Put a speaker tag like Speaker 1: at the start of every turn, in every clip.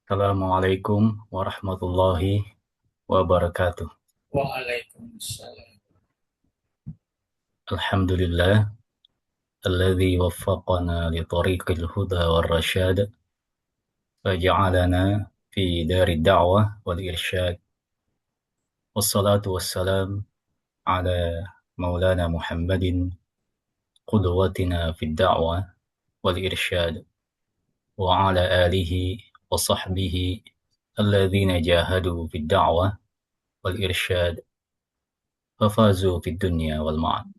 Speaker 1: Assalamualaikum warahmatullahi wabarakatuh.
Speaker 2: Waalaikumsalam.
Speaker 1: Alhamdulillah, alladzi waffaqana li tariqil huda wal rasyad, faja'alana fi dari da'wah wal irsyad. Wassalatu wassalam ala maulana Muhammadin qudwatina fid da'wah wal irsyad wa ala alihi wa sahbihi alladzina jahadu fid da'wah wal irsyad fafazu fid dunya wal ma'ad.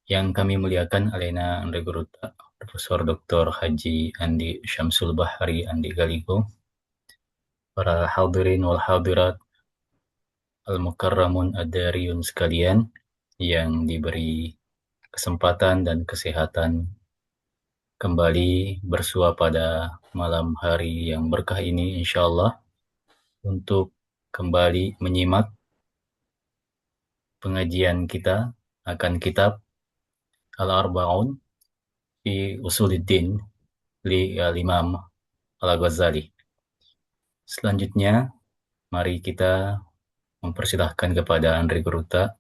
Speaker 1: Yang kami muliakan Alena Andre Guruta, Profesor Dr. Haji Andi Syamsul Bahari Andi Galigo, para hadirin wal hadirat al-mukarramun ad-dariyun sekalian yang diberi kesempatan dan kesehatan kembali bersua pada malam hari yang berkah ini insyaallah untuk kembali menyimak pengajian kita akan kitab Al-Arba'un fi Usuluddin li Al-Imam Al-Ghazali. Selanjutnya, mari kita mempersilahkan kepada Andre Guruta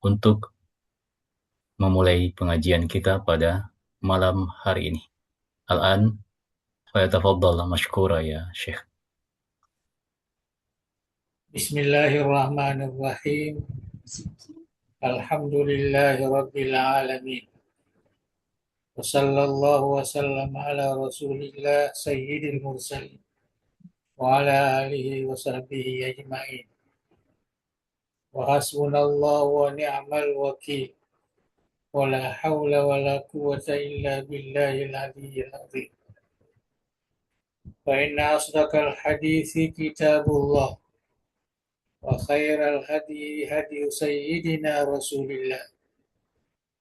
Speaker 1: untuk memulai pengajian kita pada malam hari ini. Al-an, fayatafaddal mashkura ya Syekh.
Speaker 2: Bismillahirrahmanirrahim. Alhamdulillahi Rabbil Alamin. Wa sallallahu wa sallam ala Rasulillah Sayyidil Mursalin wa ala alihi wa sahbihi ajma'in. Wa hasbunallahu wa ni'mal wakil. Wa la hawla wa la quwwata illa billahil aliyyil azim. Fa inna asdaqal hadithi kitabullah wa khairal hadi hadi sayyidina Rasulillah.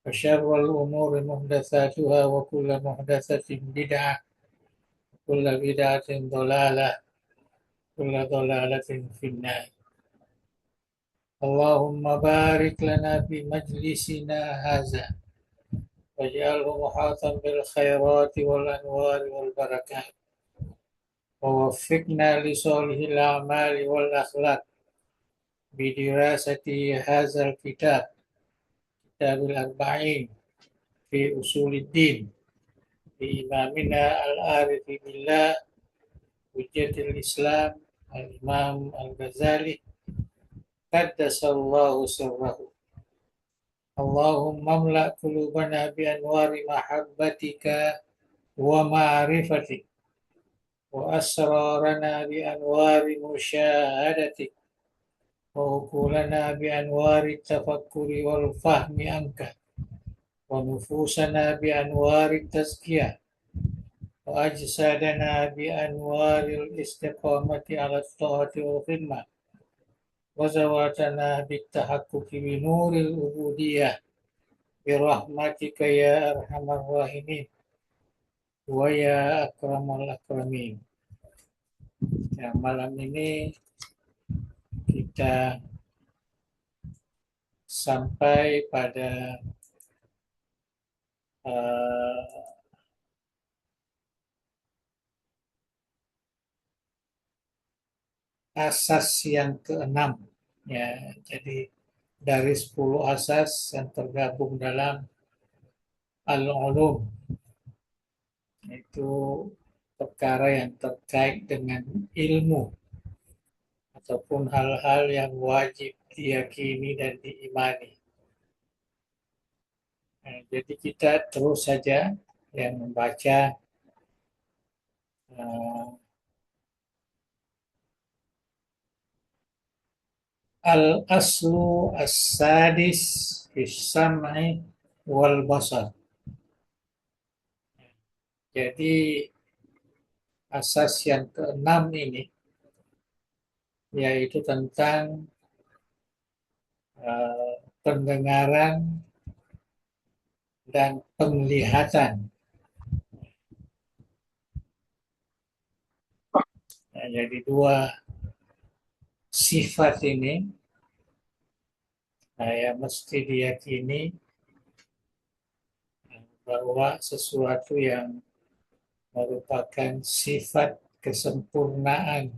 Speaker 2: وشر الأمور محدثاتها وكل محدثة بدعة وكل بدعة ضلالة وكل ضلالة في النار. اللهم بارك لنا في مجلسنا هذا واجعله محاطا بالخيرات والأنوار والبركات ووفقنا لصالح الأعمال والأخلاق بدراسة هذا الكتاب كتاب الأربعين في أصول الدين لإمامنا العارف بالله حجة الإسلام الإمام الغزالي قدس الله سره. اللهم املأ قلوبنا بأنوار محبتك ومعرفتك وأسرارنا بأنوار مشاهدتك وعقولنا بأنوار التفكر والفهم عنك ونفوسنا بأنوار التزكية وأجسادنا بأنوار الاستقامة على الطاعة والخدمة وزواتنا بالتحقق بنور العبودية برحمتك يا أرحم الراحمين ويا أكرم الأكرمين. Ya, malam ini kita sampai pada asas yang keenam. Ya, jadi dari 10 asas yang tergabung dalam Al-Ulum, itu perkara yang terkait dengan ilmu ataupun hal-hal yang wajib diyakini dan diimani. Nah, jadi kita terus saja yang membaca uh, Al-Aslu As-Sadis Fis-Sam'i wal Basar. Jadi asas yang keenam ini yaitu tentang pendengaran dan penglihatan. Nah, jadi dua sifat ini yang mesti diyakini bahwa sesuatu yang merupakan sifat kesempurnaan,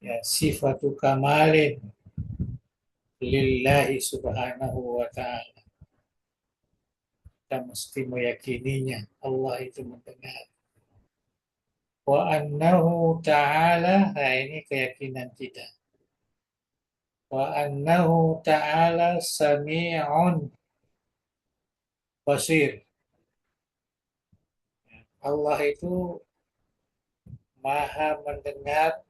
Speaker 2: ya, sifatu kamalin lillahi subhanahu wa ta'ala. Kita mesti meyakininya, Allah itu mendengar. Wa annahu ta'ala, nah ini keyakinan kita. Wa annahu ta'ala sami'un basir. Allah itu maha mendengar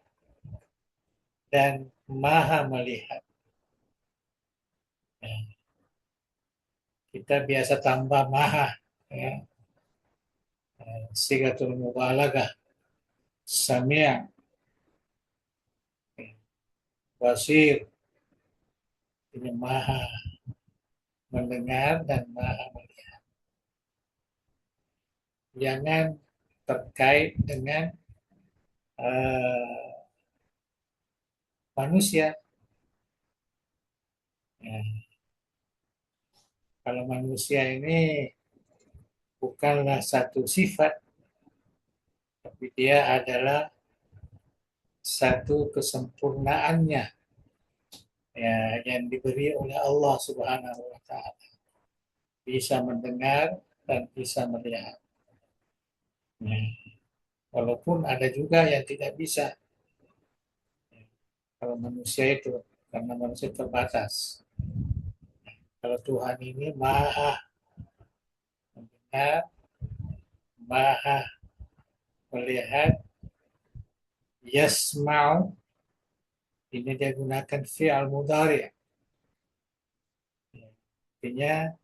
Speaker 2: dan maha melihat. Ya, kita biasa tambah maha, ya. Sigatul mubalaghah, sami', basir, ini maha mendengar dan maha melihat. Jangan terkait dengan uh, manusia. Ya, kalau manusia ini bukanlah satu sifat, tapi dia adalah satu kesempurnaannya, ya, yang diberi oleh Allah Subhanahu wa taala. Bisa mendengar dan bisa melihat. Ya, walaupun ada juga yang tidak bisa. Ya, kalau manusia itu, karena manusia terbatas. Kalau Tuhan ini maha mendengar, maha melihat, yasma'u, ini dia gunakan fi'al mudhari. Artinya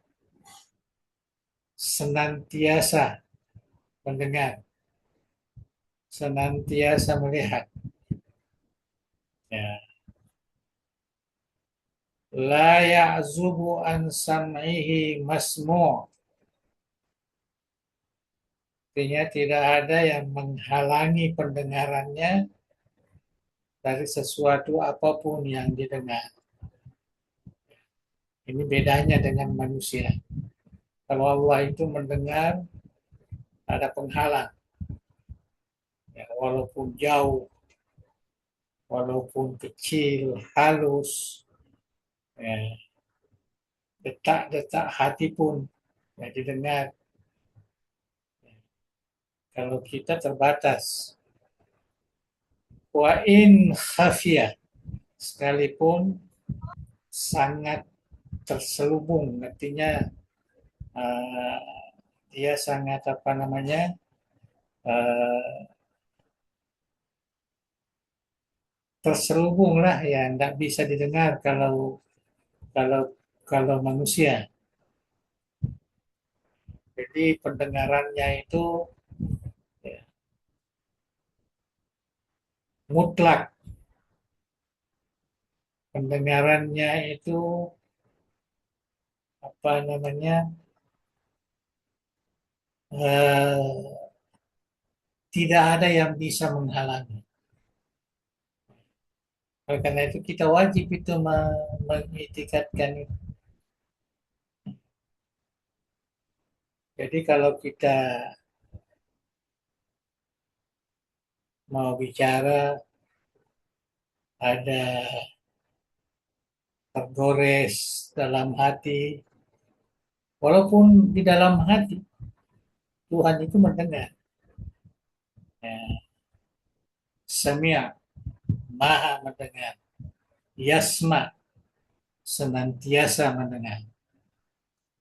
Speaker 2: senantiasa mendengar, senantiasa melihat. Ya. La ya'zubu an sam'ihi masmu'. Artinya tidak ada yang menghalangi pendengarannya dari sesuatu apapun yang didengar. Ini bedanya dengan manusia. Kalau Allah itu mendengar, ada penghalang. Ya, walaupun jauh, walaupun kecil, halus, ya, detak-detak hati pun ya, didengar. Kalau kita terbatas. Wa in khafiyah, sekalipun sangat terselubung, artinya uh, dia sangat apa namanya uh, terselubung lah, ya, tidak bisa didengar kalau kalau manusia. Jadi pendengarannya itu ya, mutlak, pendengarannya itu apa namanya uh, tidak ada yang bisa menghalangi. Oleh karena itu kita wajib itu mengitikadkan itu. Jadi kalau kita mau bicara ada tergores dalam hati, walaupun di dalam hati Tuhan itu mendengar. Ya, Semia, maha mendengar. Yasma, senantiasa mendengar.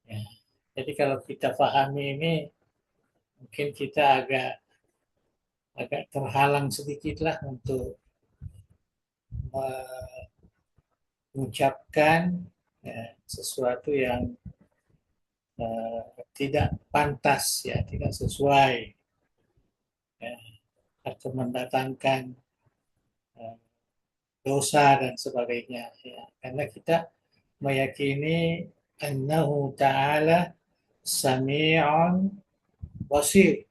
Speaker 2: Ya. Jadi kalau kita pahami ini, mungkin kita agak agak terhalang sedikit lah untuk mengucapkan ya, sesuatu yang tidak pantas, ya, tidak sesuai, ya, atau mendatangkan uh, dosa dan sebagainya, ya. Karena kita meyakini annahu ta'ala sami'un basir.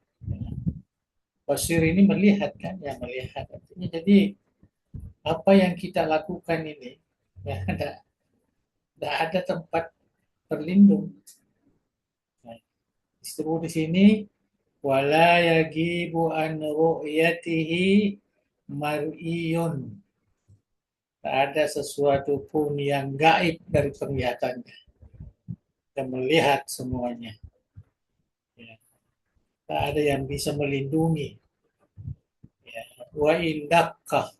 Speaker 2: Basir ini melihat, kan, ya, melihat. Artinya jadi apa yang kita lakukan ini ya ada tempat berlindung. Nah, justru di sini wala yagibu an ru'yatihi mar'iyun. Tak ada sesuatu pun yang gaib dari penglihatannya. Kita melihat semuanya. Ya. Tak ada yang bisa melindungi. Ya. Wa indakah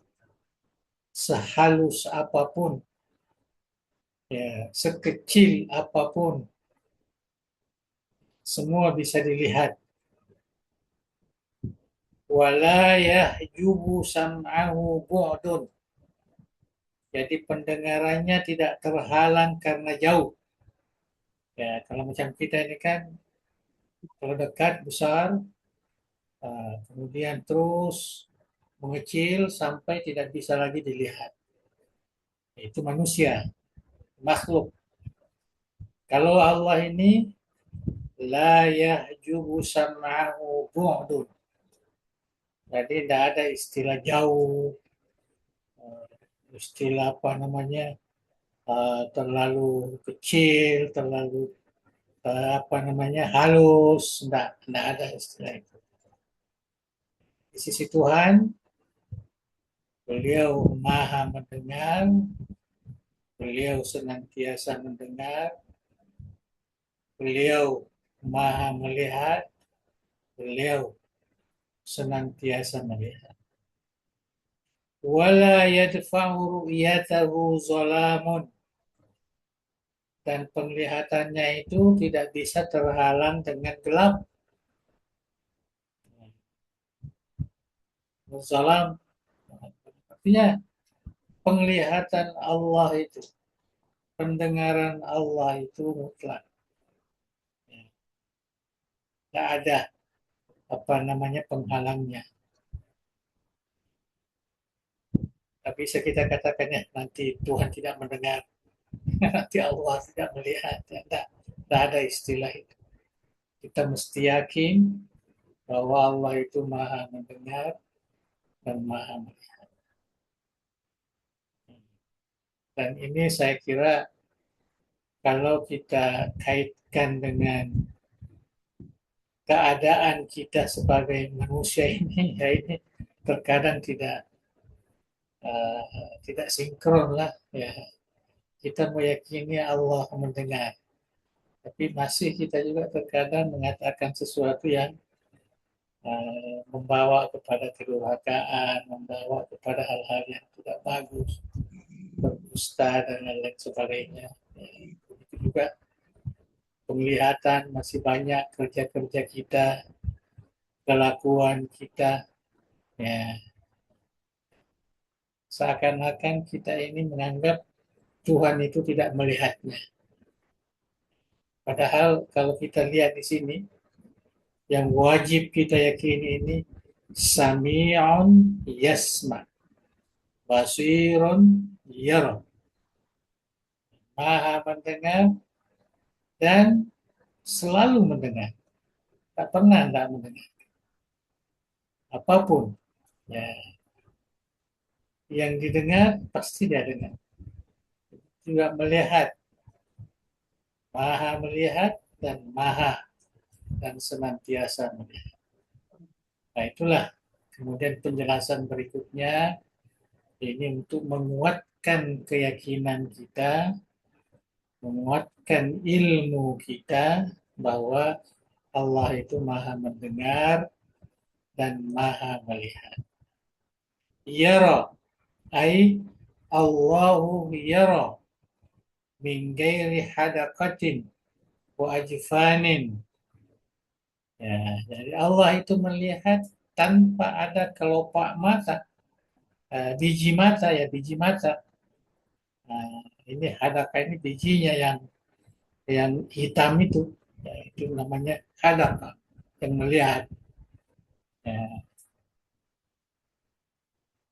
Speaker 2: sehalus apapun, ya, sekecil apapun, semua bisa dilihat. Wala yahjubu sam'ahu bu'dun. Jadi pendengarannya tidak terhalang karena jauh. Ya, kalau macam kita ini kan, kalau dekat besar, kemudian terus mengecil sampai tidak bisa lagi dilihat. Itu manusia, makhluk. Kalau Allah ini la yahjubu sam'ahu bu'dun. Jadi tidak ada istilah jauh, istilah apa namanya, terlalu kecil, terlalu apa namanya halus, tidak ada istilah itu. Di sisi Tuhan, beliau maha mendengar, beliau senantiasa mendengar, beliau maha melihat, beliau senantiasa melihat. Wala yadfa'u ru'yatahu zalamun. Dan penglihatannya itu tidak bisa terhalang dengan gelap. Zalam artinya penglihatan Allah itu, pendengaran Allah itu mutlak. Tidak ada apa namanya penghalangnya. Tak bisa kita katakan ya nanti Tuhan tidak mendengar, nanti Allah tidak melihat. Tidak ada istilah itu. Kita mesti yakin bahwa Allah itu maha mendengar dan maha melihat. Dan ini saya kira kalau kita kaitkan dengan keadaan kita sebagai manusia ini, ya ini terkadang tidak sinkron lah. Ya, kita meyakini Allah mendengar, tapi masih kita juga terkadang mengatakan sesuatu yang membawa kepada kedurhakaan, membawa kepada hal-hal yang tidak bagus, berdusta dan lain-lain sebagainya. Ya, begitu juga penglihatan masih banyak kerja-kerja kita, kelakuan kita, ya seakan-akan kita ini menganggap Tuhan itu tidak melihatnya. Padahal kalau kita lihat di sini, yang wajib kita yakini ini Sami'un yasma, basirun yara, maha mendengar dan selalu mendengar, tak pernah tidak mendengar apapun. Ya, yang didengar pasti dia dengar. Juga melihat, maha melihat dan maha dan senantiasa melihat. Nah itulah kemudian penjelasan berikutnya ini untuk menguatkan keyakinan kita, menguatkan ilmu kita bahwa Allah itu maha mendengar dan maha melihat. Yara, ay Allahu yara min gairi hadaqatin wa ajfanin. Ya, jadi Allah itu melihat tanpa ada kelopak mata, biji mata ya, biji mata. Nah, ini hadaka ini bijinya yang hitam itu, ya, itu namanya hadaka yang melihat. Ya.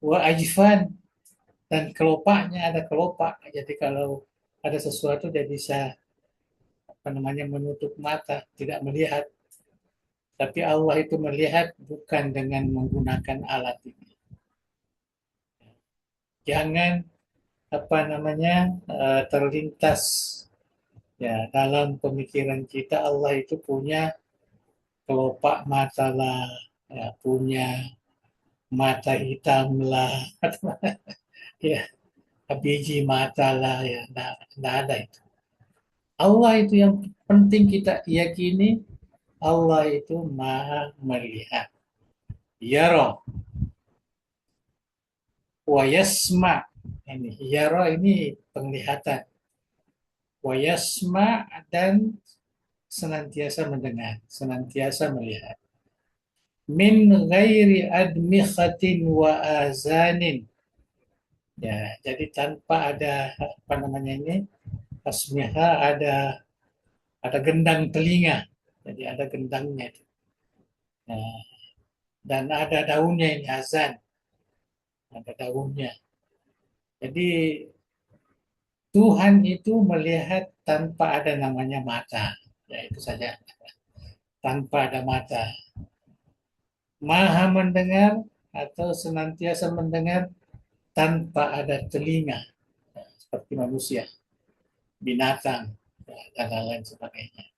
Speaker 2: Wa ajfan dan kelopaknya ada kelopak. Jadi kalau ada sesuatu dia bisa apa namanya menutup mata, tidak melihat. Tapi Allah itu melihat bukan dengan menggunakan alat ini. Jangan apa namanya terlintas ya dalam pemikiran kita Allah itu punya kelopak mata lah, ya, punya mata hitam lah, ya, biji mata lah, ya, enggak ada itu. Allah itu yang penting kita yakini, Allah itu maha melihat. Yara wa yasma. Ini yara ini penglihatan. Wa yasma dan senantiasa mendengar, senantiasa melihat. Min ghairi admikhatin wa azanin. Ya, jadi tanpa ada apa namanya ini, asmiha, ada gendang telinga. Jadi ada gendangnya itu. Nah, dan ada daunnya ini azan, ada daunnya. Jadi Tuhan itu melihat tanpa ada namanya mata. Ya itu saja, tanpa ada mata. Maha mendengar atau senantiasa mendengar tanpa ada telinga, ya, seperti manusia, binatang, ya, dan lain-lain sebagainya.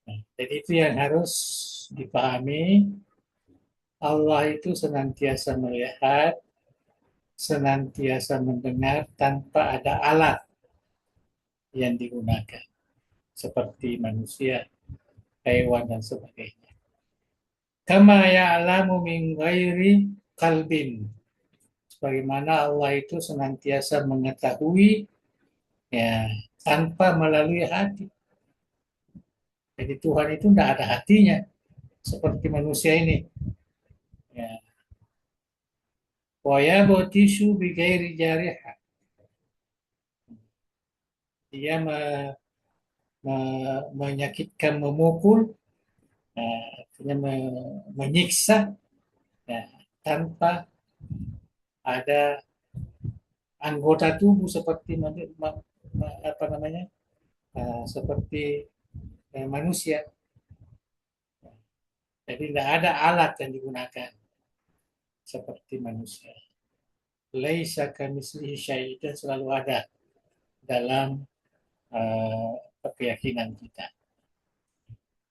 Speaker 2: Nah, jadi itu yang harus dipahami. Allah itu senantiasa melihat, senantiasa mendengar tanpa ada alat yang digunakan, seperti manusia, hewan, dan sebagainya. Kama ya'lamu min ghairi qalbin. Sebagaimana Allah itu senantiasa mengetahui, ya, tanpa melalui hati. Jadi Tuhan itu tidak ada hatinya seperti manusia ini. Ya. Wa yabotishu bi ghairi jariha. Dia menyakitkan, memukul, artinya menyiksa, ya, tanpa ada anggota tubuh seperti apa namanya, seperti manusia. Jadi tidak ada alat yang digunakan seperti manusia. Laisa kamitslihi syai', dan selalu ada dalam keyakinan kita.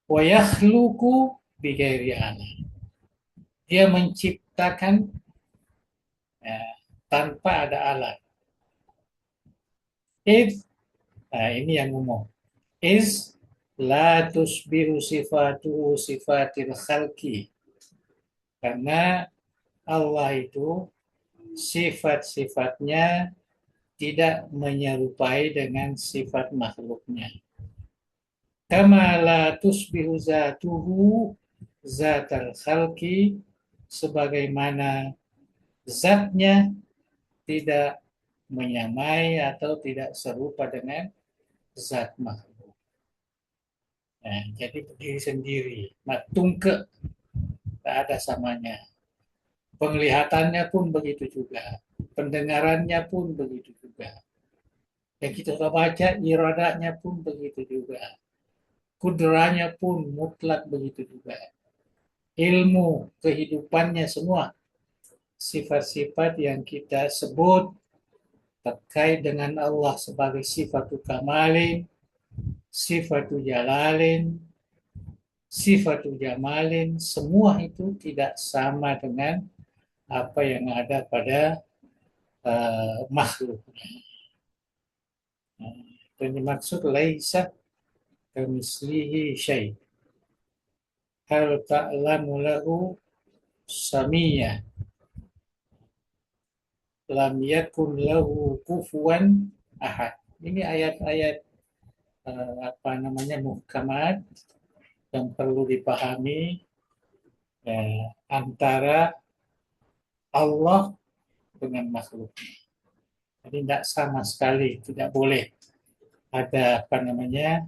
Speaker 2: Wa yakhluqu bighairi alat. Dia menciptakan, ya, tanpa ada alat. If, nah ini yang umum. Is la tusbihu sifatuhu sifatil khalqi. Karena Allah itu sifat-sifatnya tidak menyerupai dengan sifat makhluknya. Kama la tusbihu zatuhu zatal khalqi, sebagaimana zatnya tidak menyamai atau tidak serupa dengan zat makhluk. Nah, jadi berdiri sendiri, matungke, tak ada samanya. Penglihatannya pun begitu juga, pendengarannya pun begitu juga. Yang kita sudah baca, iradanya pun begitu juga. Kudranya pun mutlak begitu juga. Ilmu, kehidupannya semua, sifat-sifat yang kita sebut terkait dengan Allah sebagai sifatu kamalin, sifatu jalalin, sifatu jamalin, semua itu tidak sama dengan apa yang ada pada makhluk. Yang dimaksud laisa kamislihi syai'. Hal ta'lamu lahu samiyya. Lam yakun lahu kufuwan ahad. Ini ayat-ayat apa namanya, muhkamat yang perlu dipahami, antara Allah dengan makhluk. Jadi tidak sama sekali, tidak boleh ada apa namanya,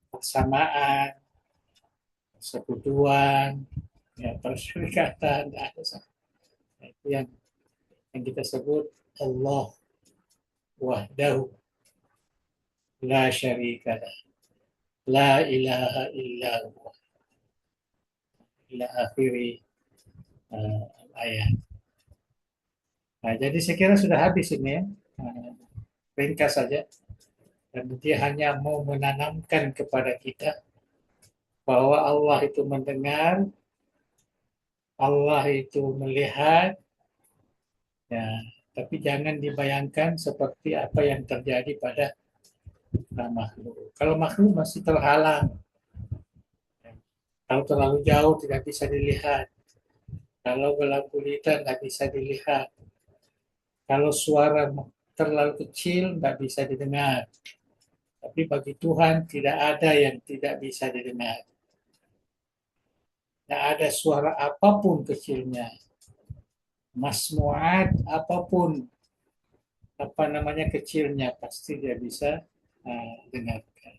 Speaker 2: persamaan, persekutuan, ya, perserikatan, tidak ada sama. Itu yang kita sebut Allah wahdahu la syarika lah, la ilaha illa huwa, ila akhiri ayat. Nah, jadi saya kira sudah habis ini, ya. Ringkas saja. Dan dia hanya mau menanamkan kepada kita bahwa Allah itu mendengar, Allah itu melihat, ya. Tapi jangan dibayangkan seperti apa yang terjadi pada makhluk. Kalau makhluk masih terhalang, kalau terlalu jauh tidak bisa dilihat, kalau gelap gulita nggak bisa dilihat, kalau suara terlalu kecil nggak bisa didengar. Tapi bagi Tuhan tidak ada yang tidak bisa didengar. Tidak ada suara apapun kecilnya, masmuat apapun apa namanya kecilnya pasti dia bisa dengarkan.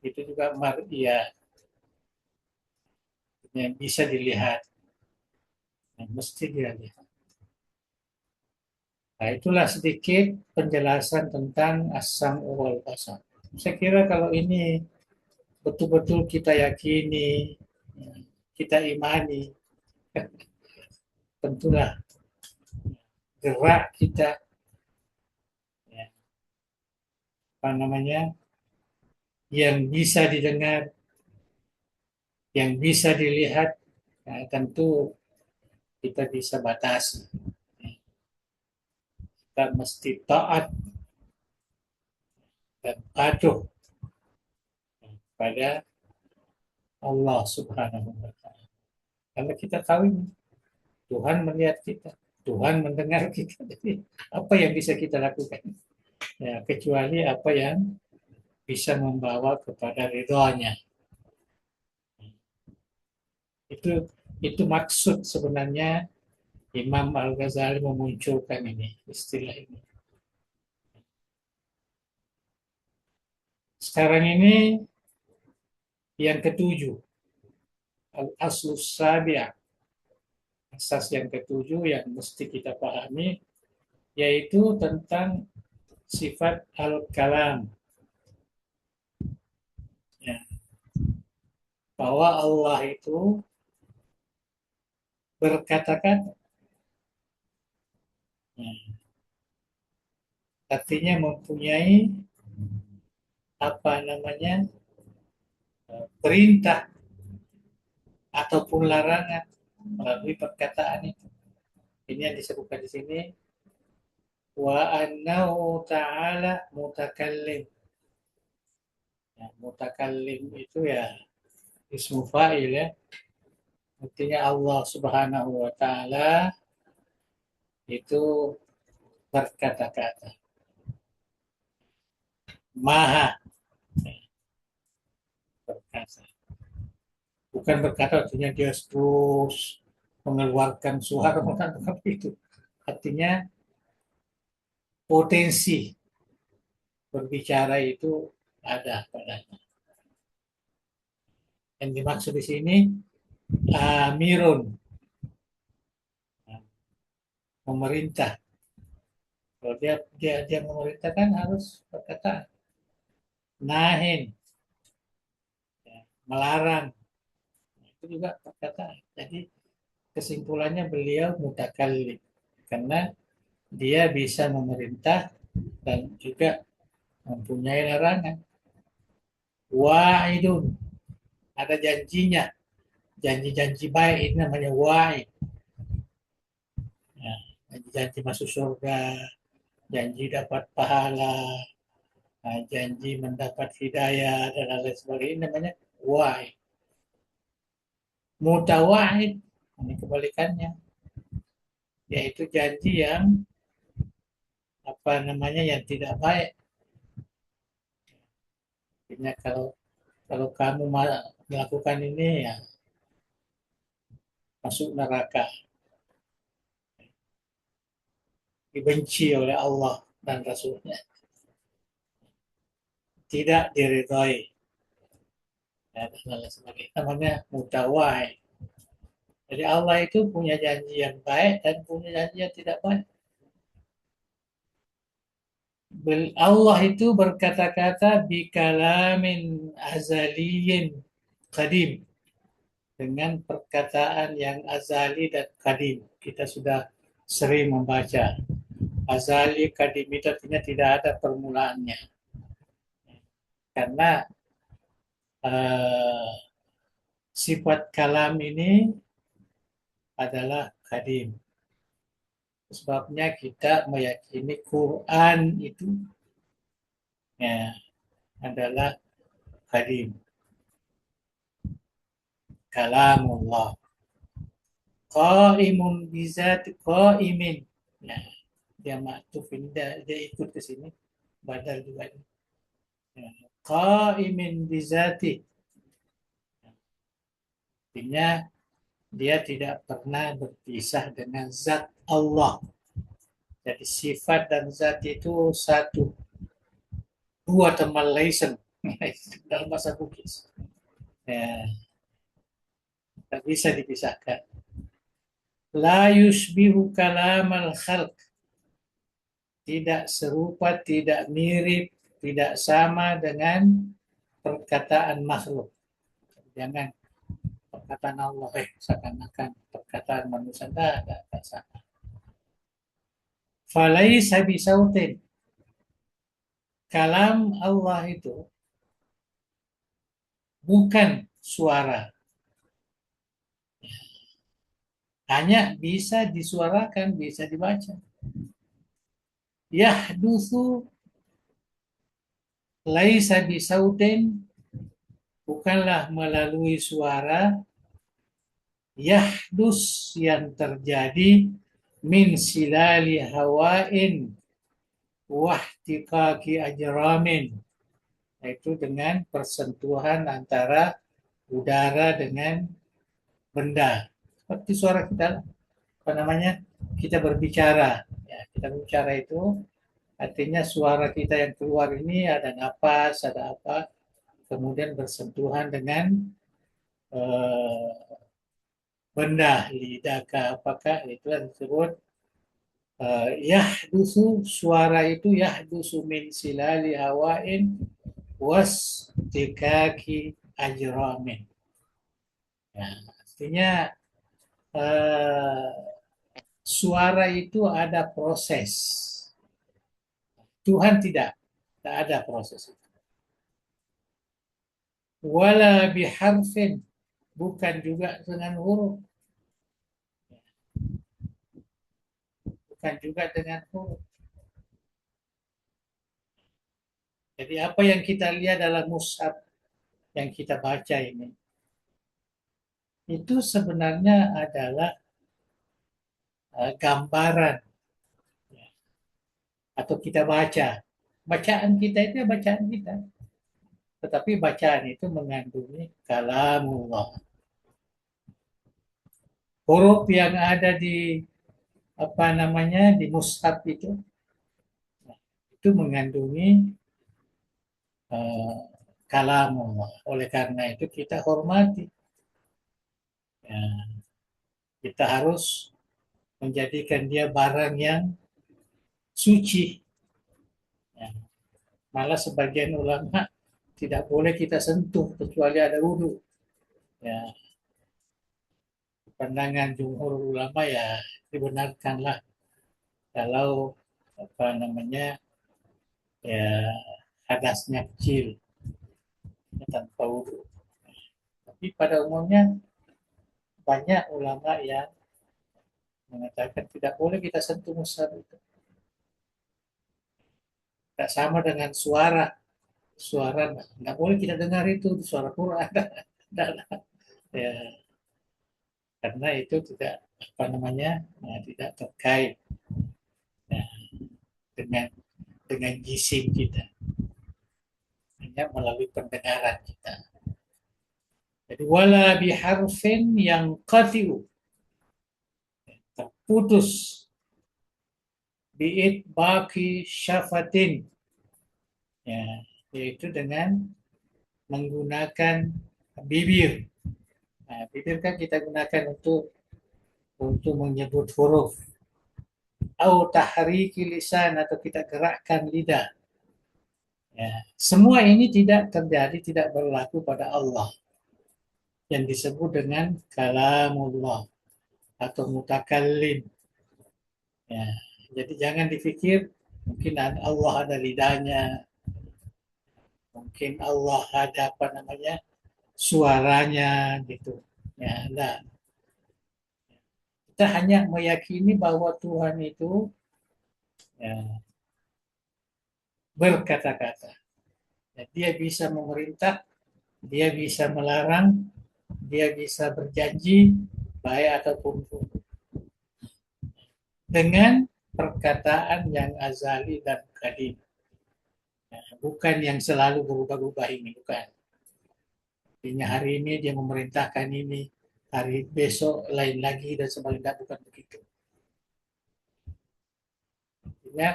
Speaker 2: Itu juga mar'iyah yang bisa dilihat, yang mesti dia lihat. Nah, itulah sedikit penjelasan tentang asam wal basar. Saya kira kalau ini betul-betul kita yakini, kita imani, tentulah gerak kita, ya, apa namanya, yang bisa didengar, yang bisa dilihat, ya, tentu kita bisa batasi. Kita mesti taat dan patuh pada Allah Subhanahu wa Ta'ala. Karena kita tahu Tuhan melihat kita, Tuhan mendengar kita. Jadi apa yang bisa kita lakukan? Ya, kecuali apa yang bisa membawa kepada ridhonya. Itu itu maksud sebenarnya Imam Al-Ghazali memunculkan ini istilah ini. Sekarang ini yang ketujuh, Al-Aslus Sabi'ah, asas yang ketujuh yang mesti kita pahami, yaitu tentang sifat Al-Kalam. Ya, bahwa Allah itu berkata-kata. Ya, artinya mempunyai apa namanya perintah ataupun larangan melalui perkataan itu. Ini yang disebutkan di sini wa annahu ta'ala mutakallim. Ya, mutakallim itu ya ismu fa'il ya. Artinya Allah Subhanahu wa taala itu berkata-kata. Maha berkata. Bukan berkata artinya dia terus mengeluarkan suara, bukan itu. Artinya potensi berbicara itu ada padanya. Yang dimaksud di sini amirun, memerintah. Kalau dia memerintah kan harus berkata nahin, ya, melarang. Itu juga perkataan. Jadi kesimpulannya beliau mutakallim karena dia bisa memerintah dan juga mempunyai larangan. Wa'idun, ada janjinya, janji-janji baik ini namanya wa'id. Ya, janji masuk surga, janji dapat pahala, janji mendapat hidayah dan lain sebagainya, ini namanya wa'id. Mutawa'id, ini kebalikannya, yaitu janji yang apa namanya yang tidak baik. Artinya kalau kamu melakukan ini ya masuk neraka, dibenci oleh Allah dan Rasulnya, tidak diridhoi, ya, dan lain sebagainya. Namanya mutawai. Jadi Allah itu punya janji yang baik dan punya janji yang tidak baik. Allah itu berkata-kata bikalamin azaliyin qadim, dengan perkataan yang azali dan qadim. Kita sudah sering membaca azali qadim itu artinya tidak ada permulaannya. Karena eh, sifat kalam ini adalah kadim. Sebabnya kita meyakini Quran itu ya, adalah kadim, kalamullah. Qaimun bizat qaimin. Nah, dia maktuf ini dia ikut ke sini. Badal juga ini. Ya. Qaimin bizati. Artinya dia tidak pernah berpisah dengan zat Allah. Jadi sifat dan zat itu satu. Dua teman laisen dalam bahasa Bugis. Ya, tak bisa dipisahkan. La yushbihu kalamal khalq. Tidak serupa, tidak mirip, tidak sama dengan perkataan makhluk. Jangan perkataan Allah, seakan-akan perkataan manusia, tidak sama. Falaisa bisautin. Kalam Allah itu bukan suara. Hanya bisa disuarakan, bisa dibaca. Yahdusu laisa bisautin, bukanlah melalui suara. Yahdus, yang terjadi min silali hawain wahtikaki ajramin, yaitu dengan persentuhan antara udara dengan benda. Seperti suara kita, apa namanya, kita berbicara. Ya, kita berbicara itu artinya suara kita yang keluar ini ada napas, ada apa, kemudian bersentuhan dengan eh, benda, lidah apakah, itu yang disebut yahdusu. Suara itu yahdusu min silali hawain was tikaki ajramin. Ya, artinya uh, suara itu ada proses. Tuhan tidak ada proses itu. Wala biharfin, bukan juga dengan huruf. Bukan juga dengan huruf. Jadi apa yang kita lihat dalam mushaf yang kita baca ini, itu sebenarnya adalah gambaran, ya, atau kita baca. Bacaan kita itu ya bacaan kita. Tetapi bacaan itu mengandungi kalamullah. Huruf yang ada di apa namanya di mushaf itu mengandungi uh, kalamullah. Oleh karena itu kita hormati. Ya, kita harus menjadikan dia barang yang suci. Ya, malah sebagian ulama tidak boleh kita sentuh kecuali ada wudhu. Ya, pandangan jumhur ulama ya dibenarkanlah kalau apa namanya ya hadasnya kecil ya, tanpa wudhu. Tapi pada umumnya banyak ulama yang mengatakan tidak boleh kita sentuh mushaf itu. Tidak sama dengan suara. Suara nggak boleh kita dengar itu suara Quran. Ya, karena itu tidak apa namanya tidak terkait ya, dengan jisim kita, hanya melalui pendengaran kita. Jadi wala biharfin yang qatiu, terputus, biit baki syafatin, ya, yaitu dengan menggunakan bibir. Nah, bibir kan kita gunakan untuk menyebut huruf. Au tahriki lisan, atau kita gerakkan lidah. Ya, semua ini tidak terjadi, tidak berlaku pada Allah yang disebut dengan kalamullah atau mutakallim. Ya, jadi jangan dipikir mungkin Allah ada lidahnya, mungkin Allah ada apa namanya suaranya gitu. Ya, enggak. Kita hanya meyakini bahwa Tuhan itu ya, berkata-kata. Ya, dia bisa memerintah, dia bisa melarang, dia bisa berjanji, baik ataupun buruk. Dengan perkataan yang azali dan qadim. Ya, bukan yang selalu berubah-ubah ini, bukan. Artinya hari ini dia memerintahkan ini, hari besok lain lagi dan sebagainya, bukan begitu. Artinya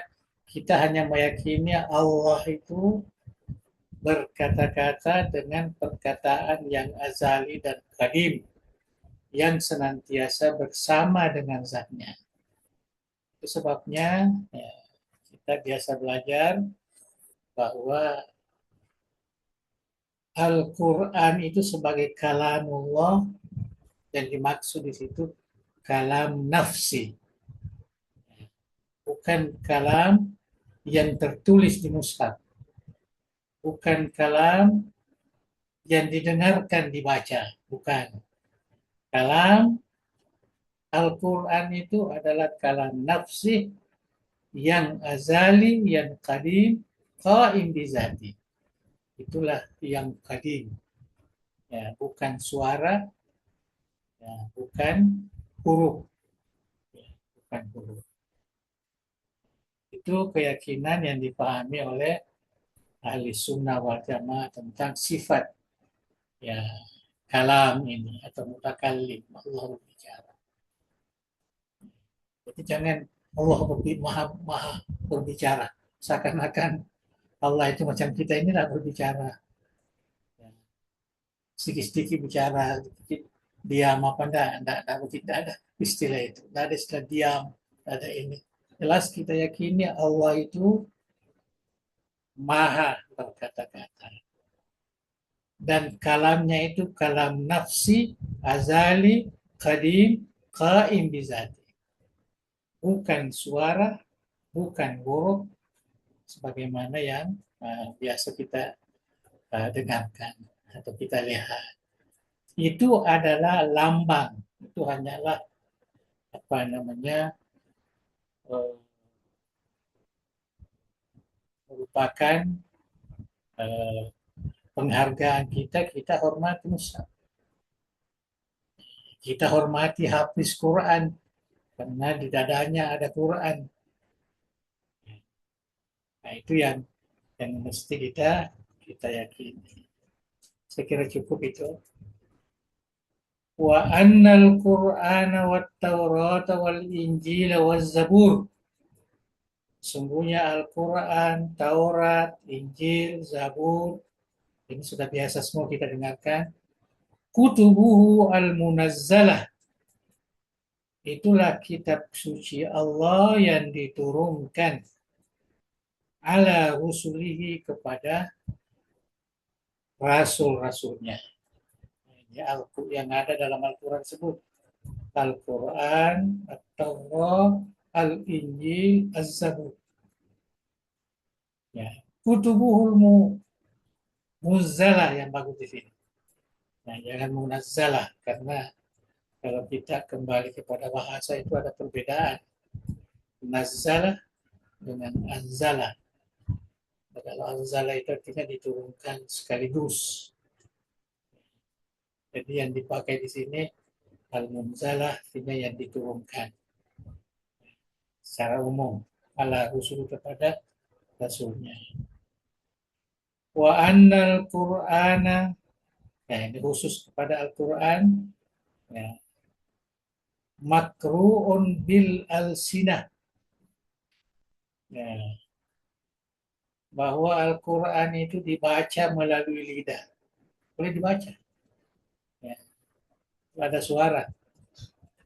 Speaker 2: kita hanya meyakini Allah itu berkata-kata dengan perkataan yang azali dan qadim, yang senantiasa bersama dengan zatnya. Itu sebabnya ya, kita biasa belajar bahwa Al-Quran itu sebagai kalamullah dan dimaksud di situ kalam nafsi, bukan kalam yang tertulis di mushaf, bukan kalam yang didengarkan dibaca, bukan. Kalam Al-Quran itu adalah kalam nafsi yang azali, yang qadim, qaim bizati. Itulah yang qadim. Ya, bukan suara, ya, bukan huruf, ya, bukan huruf. Itu keyakinan yang dipahami oleh ahli sunnah wal jamaah tentang sifat ya kalam ini atau mutakallim, Allah berbicara. Jadi jangan Allah maha, maha berbicara. Seakan-akan Allah itu macam kita ini tidak berbicara. Ya, sedikit-sedikit bicara, sedikit diam apa enggak begitu, enggak ada istilah itu. Enggak ada istilah diam, enggak ada ini. Jelas kita yakini Allah itu maha berkata-kata. Dan kalamnya itu kalam nafsi, azali, qadim, qaim bizati. Bukan suara, bukan huruf, sebagaimana yang biasa kita dengarkan atau kita lihat. Itu adalah lambang, itu hanyalah apa namanya uh, merupakan uh, penghargaan kita, kita hormati Musa. Kita hormati hafiz Quran karena di dadanya ada Quran. Nah, itu yang mesti kita yakini. Saya kira cukup itu. Wa annal Qur'ana wat Taurata wal Injil waz Zabur. Sungguhnya Al-Quran, Taurat, Injil, Zabur, ini sudah biasa semua kita dengarkan. Kutubuhu al-munazzalah. Itulah kitab suci Allah yang diturunkan ala rusulihi kepada rasul-rasulnya. Ini yang ada dalam Al-Quran tersebut. Al-Quran, At-Taurat, Al-Injil, Az-Zabur. Ya. Kutubuhul muzzalah yang bagus di sini. Nah, jangan munazzalah karena kalau kita kembali kepada bahasa itu ada perbedaan. Nazzalah dengan anzalah. Kalau anzalah itu artinya diturunkan sekaligus. Jadi yang dipakai di sini al-munzalah artinya yang diturunkan secara umum ala rusul kepada rasulnya. Wa annal Qur'ana, ya ini khusus kepada Al-Quran, ya, makru'un bil alsinah, ya, bahwa Al-Quran itu dibaca melalui lidah, boleh dibaca, ya, ada suara.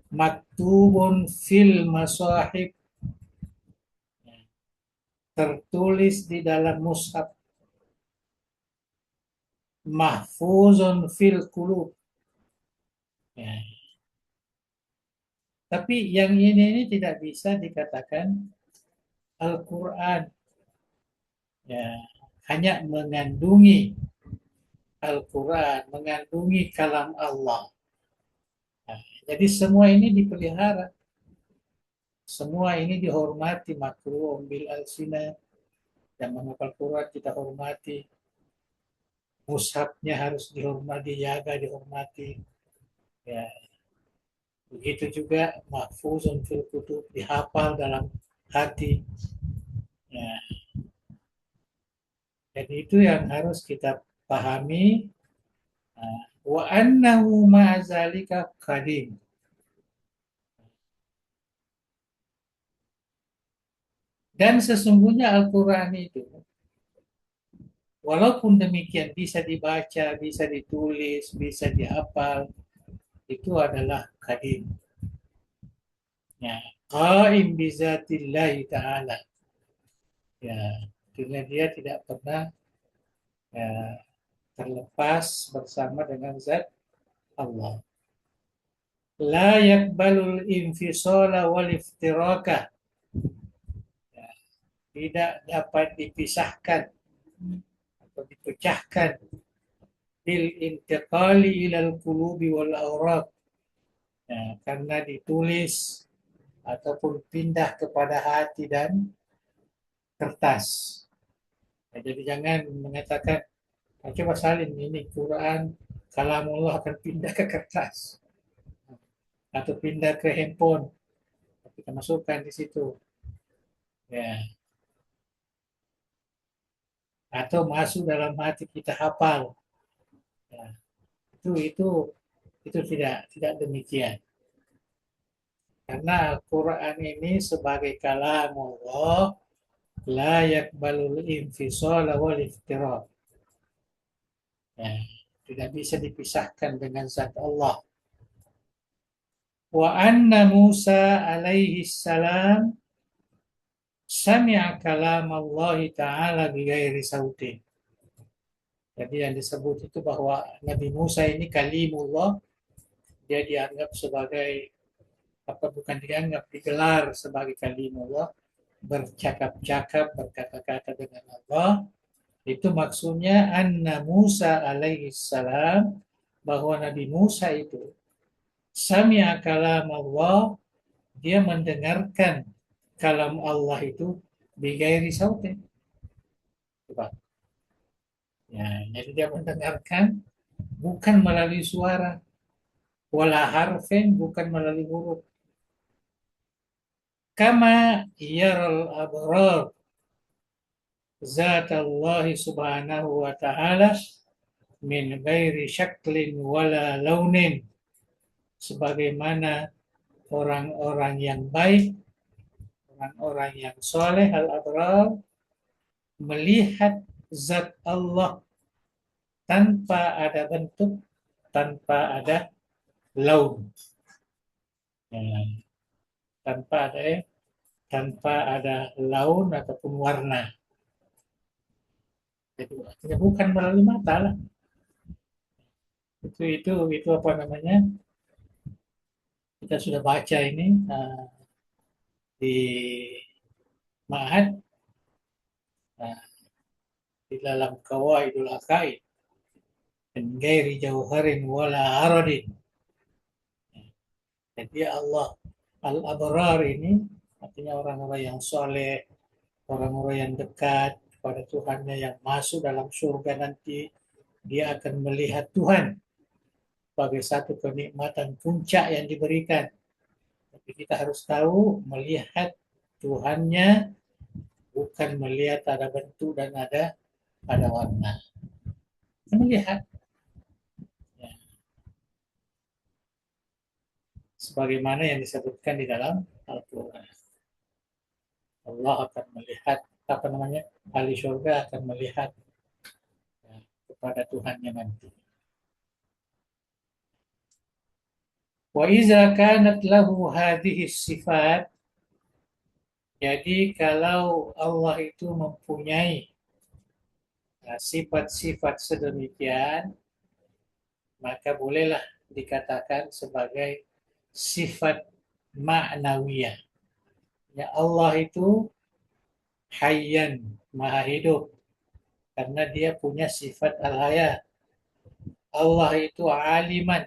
Speaker 2: Maktubun fil masahib, ya, tertulis di dalam mushaf. Mahfuzun fil qulub, ya. Tapi yang ini tidak bisa dikatakan Al-Quran, ya, hanya mengandungi Al-Quran, mengandungi kalam Allah. Nah, jadi semua ini dipelihara, semua ini dihormati, makruh bil alsina, yang menghafal Quran kita hormati, mushafnya harus dihormati, dijaga, dihormati. Ya, begitu juga mahfuzun fil kutub, dihafal dalam hati. Ya, jadi itu yang harus kita pahami. Wa annahu ma'azalika qadim. Dan sesungguhnya Al-Quran itu, walaupun demikian bisa dibaca, bisa ditulis, bisa dihafal, itu adalah qadim. Ya, qaim bizatillahi ta'ala. Ya, karena dia tidak pernah ya, terlepas bersama dengan zat Allah. La yakbalul infisala wal iftiraka. Ya, tidak dapat dipisahkan atau dipecahkan bil intiqali ilal qulubi wal awraq. Ya, karena ditulis ataupun pindah kepada hati dan kertas. Ya, jadi jangan mengatakan, coba salin ini Quran, kalamullah akan pindah ke kertas atau pindah ke handphone. Kita masukkan di situ. Ya, atau masuk dalam hati kita hafal. Ya, itu tidak demikian. Karena Al-Quran ini sebagai kalamullah la yakbalul infisala wal iftiraq. Ya, tidak bisa dipisahkan dengan zat Allah. Wa anna Musa alaihi salam sami'a kalam Allah Ta'ala bighairi sautin. Jadi yang disebut itu bahwa Nabi Musa ini kalimullah, dia dianggap sebagai, apa bukan dianggap, digelar sebagai kalimullah, bercakap-cakap, berkata-kata dengan Allah. Itu maksudnya anna Musa alaihi salam, bahwa Nabi Musa itu sami'a kalam Allah, dia mendengarkan kalam Allah itu bighairi sautin. Coba. Ya, jadi dia mendengarkan bukan melalui suara, wala harfin, bukan melalui huruf. Kama yaral abrar zat Allah subhanahu wa ta'ala min ghairi syaklin wala launin. Sebagaimana orang-orang yang baik, orang-orang yang soleh, al-abrar, melihat zat Allah tanpa ada bentuk, tanpa ada laun. Ya, tanpa ada laun ataupun warna. Jadi artinya bukan melalui mata lah. Itu apa namanya? Kita sudah baca ini di Ma'had, di dalam Qawaidul Aqaid, dan gairi jauharin wala aradin. Jadi Allah al-abrar ini artinya orang-orang yang soleh, orang-orang yang dekat kepada Tuhannya, yang masuk dalam surga nanti, dia akan melihat Tuhan sebagai satu kenikmatan puncak yang diberikan. Tapi kita harus tahu, melihat Tuhannya bukan melihat ada bentuk dan ada warna. Melihat ya, sebagaimana yang disebutkan di dalam Al-Quran. Allah akan melihat, apa namanya, ahli surga akan melihat ya, kepada Tuhannya nanti. Wa iza kanat lahu hadhihi sifat, jadi kalau Allah itu mempunyai sifat-sifat sedemikian, maka bolehlah dikatakan sebagai sifat ma'nawiyah. Ya, Allah itu hayyan, maha hidup. karena dia punya sifat al-haya. Allah itu aliman,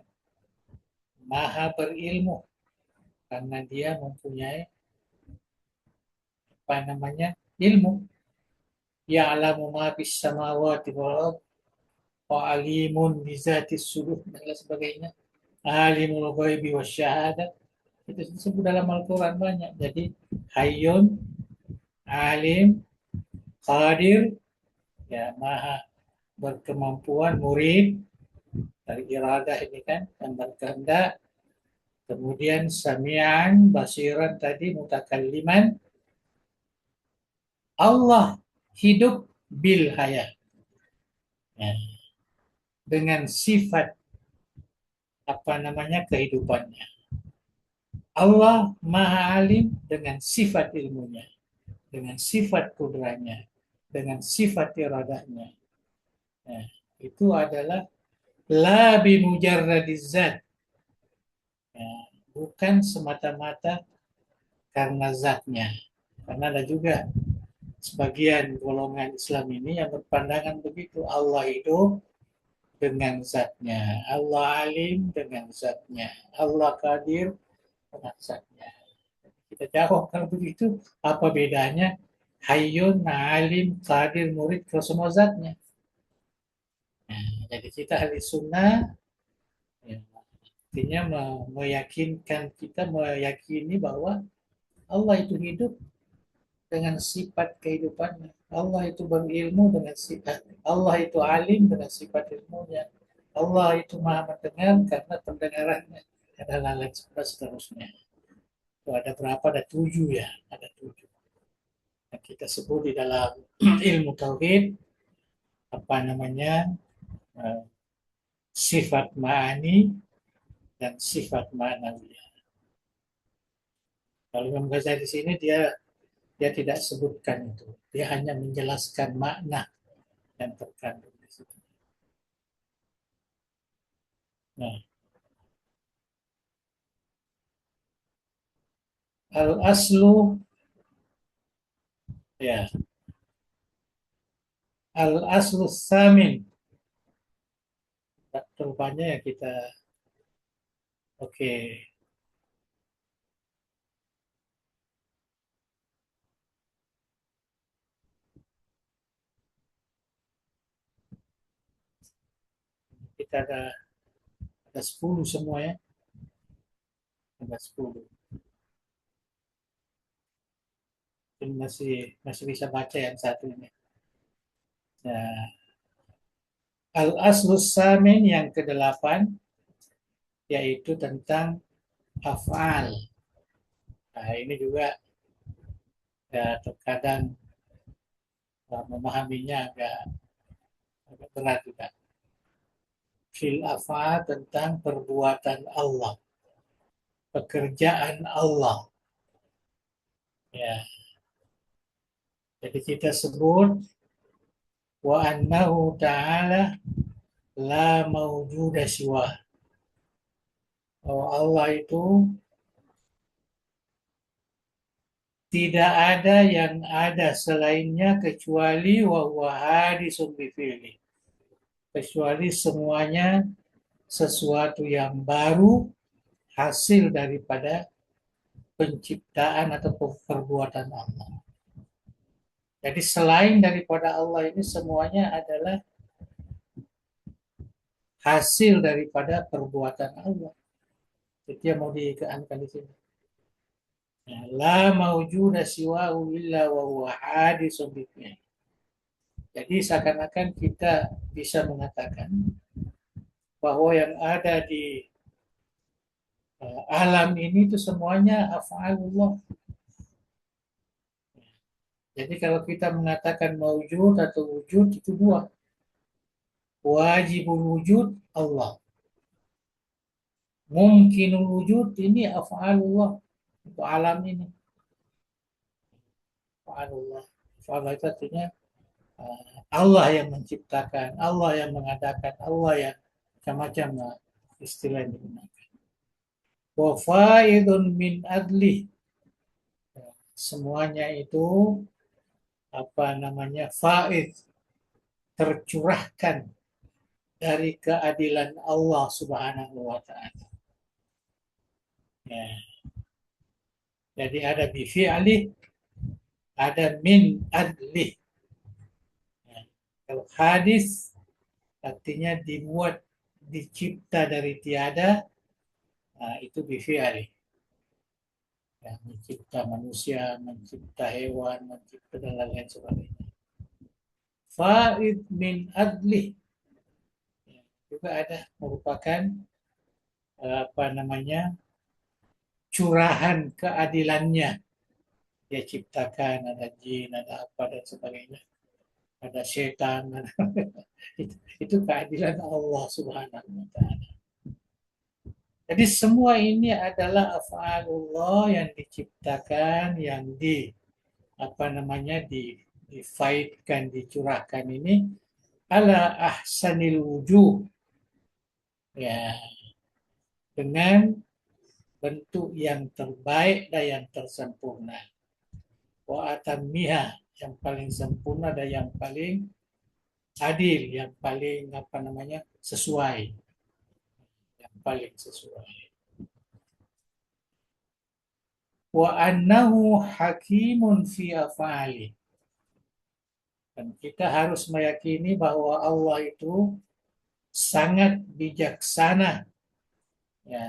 Speaker 2: maha berilmu, karena dia mempunyai apa namanya ilmu. Ya'lamu ma fis samawati wal ardh wa alimun bi zatis sudur dan lain sebagainya. Alimul ghaibi wasyahadah. Itu disebut dalam Al-Quran banyak. Jadi Hayyun, Alim, Qadir, ya maha berkemampuan, murid dari iradah ini kan yang berkehendak. Kemudian Sami'an, Basiran tadi, Mutakalliman. Allah hidup bil hayat, ya, dengan sifat apa namanya kehidupannya. Allah maha alim dengan sifat ilmunya, dengan sifat kudrahnya, dengan sifat iradahnya. Nah, itu adalah la bimujarradiz zat, ya, bukan semata-mata karena zatnya. Karena ada juga sebagian golongan Islam ini yang berpandangan begitu, Allah hidup dengan zatnya, Allah alim dengan zatnya, Allah qadir dengan zatnya. Kita jawab kalau begitu, apa bedanya Hayyun, Alim, Qadir, Murid ke semua zatnya? Nah, jadi kita ahli sunnah, ya, artinya meyakinkan, kita meyakini bahwa Allah itu hidup dengan sifat kehidupannya. Allah itu berilmu dengan sifat. Allah itu alim dengan sifat ilmunya. Allah itu maha mendengar karena pendengarannya. Dan lain-lain seterusnya. Itu ada berapa? Ada 7 ya. Ada 7. Yang kita sebut di dalam ilmu tauhid apa namanya eh, sifat ma'ani dan sifat ma'nawiyah. Kalau Imam Ghazali di sini dia tidak sebutkan itu. Dia hanya menjelaskan makna yang terkandung di situ. Nah, al-aslu, ya, al-aslu samin. Rupanya ya kita, oke, kita ada 10 semua ya. Ada 10. Masih masih bisa baca yang satu ini. Nah, al-aslu samin yang ke-8 yaitu tentang af'al. Nah, ini juga ya, terkadang memahaminya agak berat juga. Fil af'al tentang perbuatan Allah, pekerjaan Allah. Ya, jadi kita sebut wa annahu ta'ala la mawjuda siwa. Bahwa Allah itu tidak ada yang ada selainnya kecuali wa huwa hadisun bifili. Kecuali semuanya sesuatu yang baru hasil daripada penciptaan atau perbuatan Allah. Jadi selain daripada Allah ini semuanya adalah hasil daripada perbuatan Allah. Itu yang mau dikeankan di sini. Ya, la maujuda siwahu illa wa huwa hadisun bifili. Jadi seakan-akan kita bisa mengatakan bahwa yang ada di alam ini itu semuanya af'alullah. Jadi kalau kita mengatakan maujud atau wujud itu dua. Wajibul wujud Allah. Mungkinul wujud ini af'alullah untuk alam ini. Af'alullah. Af'alullah itu artinya Allah yang menciptakan, Allah yang mengadakan, Allah yang macam-macam istilah yang digunakan. Wa faidun min adli. Semuanya itu apa namanya faid, tercurahkan dari keadilan Allah Subhanahu wa taala. Ya. Jadi ada bifi'li, ada min adli. Ya. Kalau hadis artinya dibuat, dicipta dari tiada, nah, itu bifi'li. Ya, mencipta manusia, mencipta hewan, mencipta dan lain-lain sebagainya. Faid min adli, ya, juga ada merupakan apa namanya, curahan keadilannya. Dia ciptakan ada jin, ada apa dan sebagainya, ada setan, ada itu keadilan Allah Subhanahu wa taala. Jadi semua ini adalah af'alullah yang diciptakan, yang di apa namanya, difaidkan, dicurahkan ini ala ahsanil wujuh, ya, dengan bentuk yang terbaik dan yang tersempurna. Wa atammiha, yang paling sempurna dan yang paling adil, yang paling apa namanya, sesuai, yang paling sesuai. Wa annahu hakimun fi af'ali. Dan kita harus meyakini bahwa Allah itu sangat bijaksana, ya,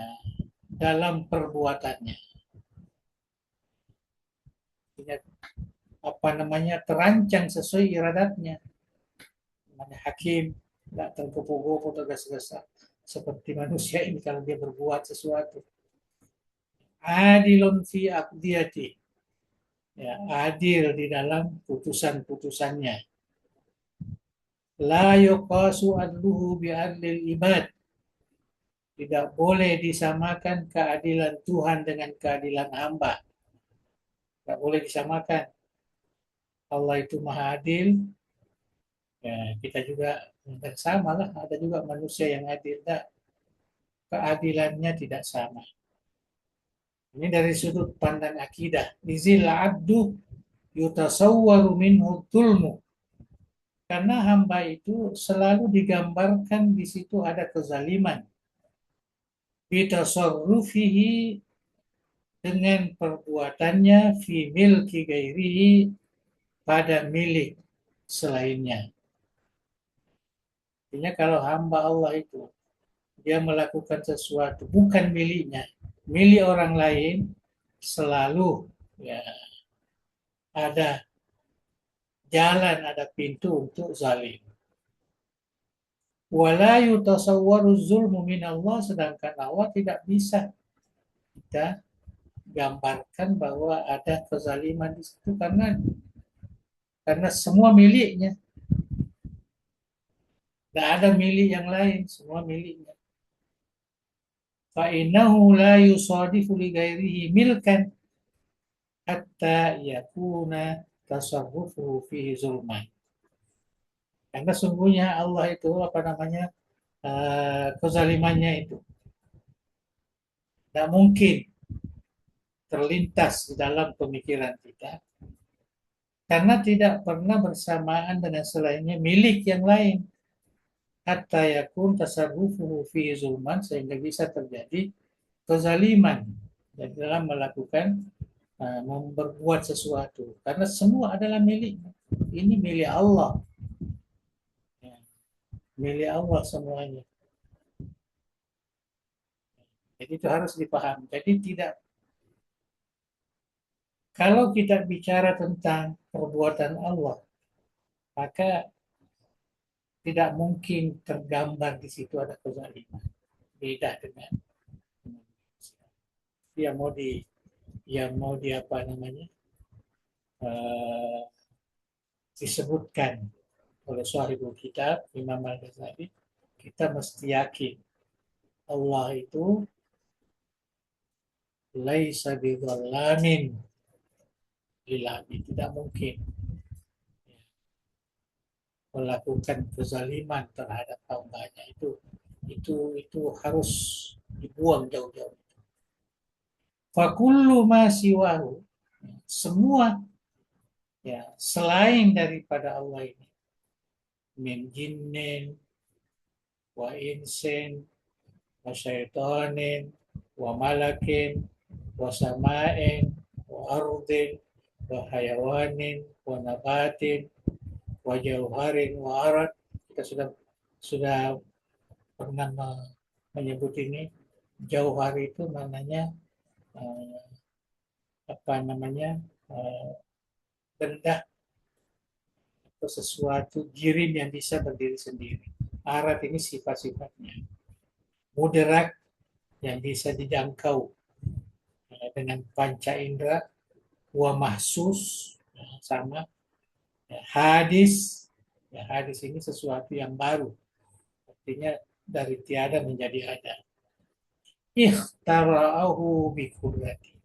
Speaker 2: dalam perbuatannya. Apa namanya, terancang sesuai iradatnya. Namanya hakim, tidak tergopoh-gopoh, tergesa-gesa seperti manusia ini kalau dia berbuat sesuatu. Adilun fi aqdiyati, ya, adil di dalam putusan-putusannya. La yuqasu adluhu bi adlil ibad, tidak boleh disamakan keadilan Tuhan dengan keadilan hamba. Tidak boleh disamakan. Allah itu maha adil, ya, kita juga sama lah. Ada juga manusia yang adil, tidak, keadilannya tidak sama. Ini dari sudut pandang akidah. Izil abdu yutasawwaru minhu tulmu. Karena hamba itu selalu digambarkan di situ ada kezaliman. Bitasarrufihi, dengan perbuatannya, fi milki gairihi, pada milik selainnya. Artinya kalau hamba Allah itu dia melakukan sesuatu bukan miliknya, milik orang lain, selalu, ya, ada jalan, ada pintu untuk zalim. Wala yutasawwaru zulmu minallah, sedangkan Allah tidak bisa kita gambarkan bahwa ada kezaliman di situ, karena semua miliknya. Tidak ada milik yang lain, semua miliknya. Fa'innahu la yusadifu li ghairihi milkan hatta yakuna tasarrufuhu fihi zulman. Karena sungguhnya Allah itu apa namanya, kezalimannya itu tidak mungkin terlintas di dalam pemikiran kita, karena tidak pernah bersamaan dengan selainnya milik yang lain. Hatta yakun tasarrufuhu fi zulman, sehingga bisa terjadi kezaliman dalam melakukan, memperbuat sesuatu, karena semua adalah miliknya. Ini milik Allah, ya, milik Allah semuanya. Jadi itu harus dipahami. Jadi tidak, kalau kita bicara tentang perbuatan Allah, maka tidak mungkin tergambar di situ ada kezaliman. Beda dengan yang mau di apa namanya, uh, disebutkan oleh Syarihul Kitab Imam Al-Ghazali, kita mesti yakin Allah itu laisa bidzallamin lil abid, tidak mungkin melakukan kezaliman terhadap hambanya. Itu harus dibuang jauh-jauh. Fakullu ma siwahu, semua, ya, selain daripada Allah ini, min jinnin wa insin wa syaitanin wa malakin wa sama'in wa ardin wa hayawanin wa nabatin wa jauharin wa arad. Kita sudah pernah menyebut ini. Jauhar itu maknanya uh, apa namanya uh, benda atau sesuatu girim yang bisa berdiri sendiri. Arat ini sifat-sifatnya. Mudarat yang bisa dijangkau dengan panca indera. Wa mahsus sama. Hadis, ya, hadis ini sesuatu yang baru. Artinya dari tiada menjadi ada. Ikhtara'ahu biqudrati.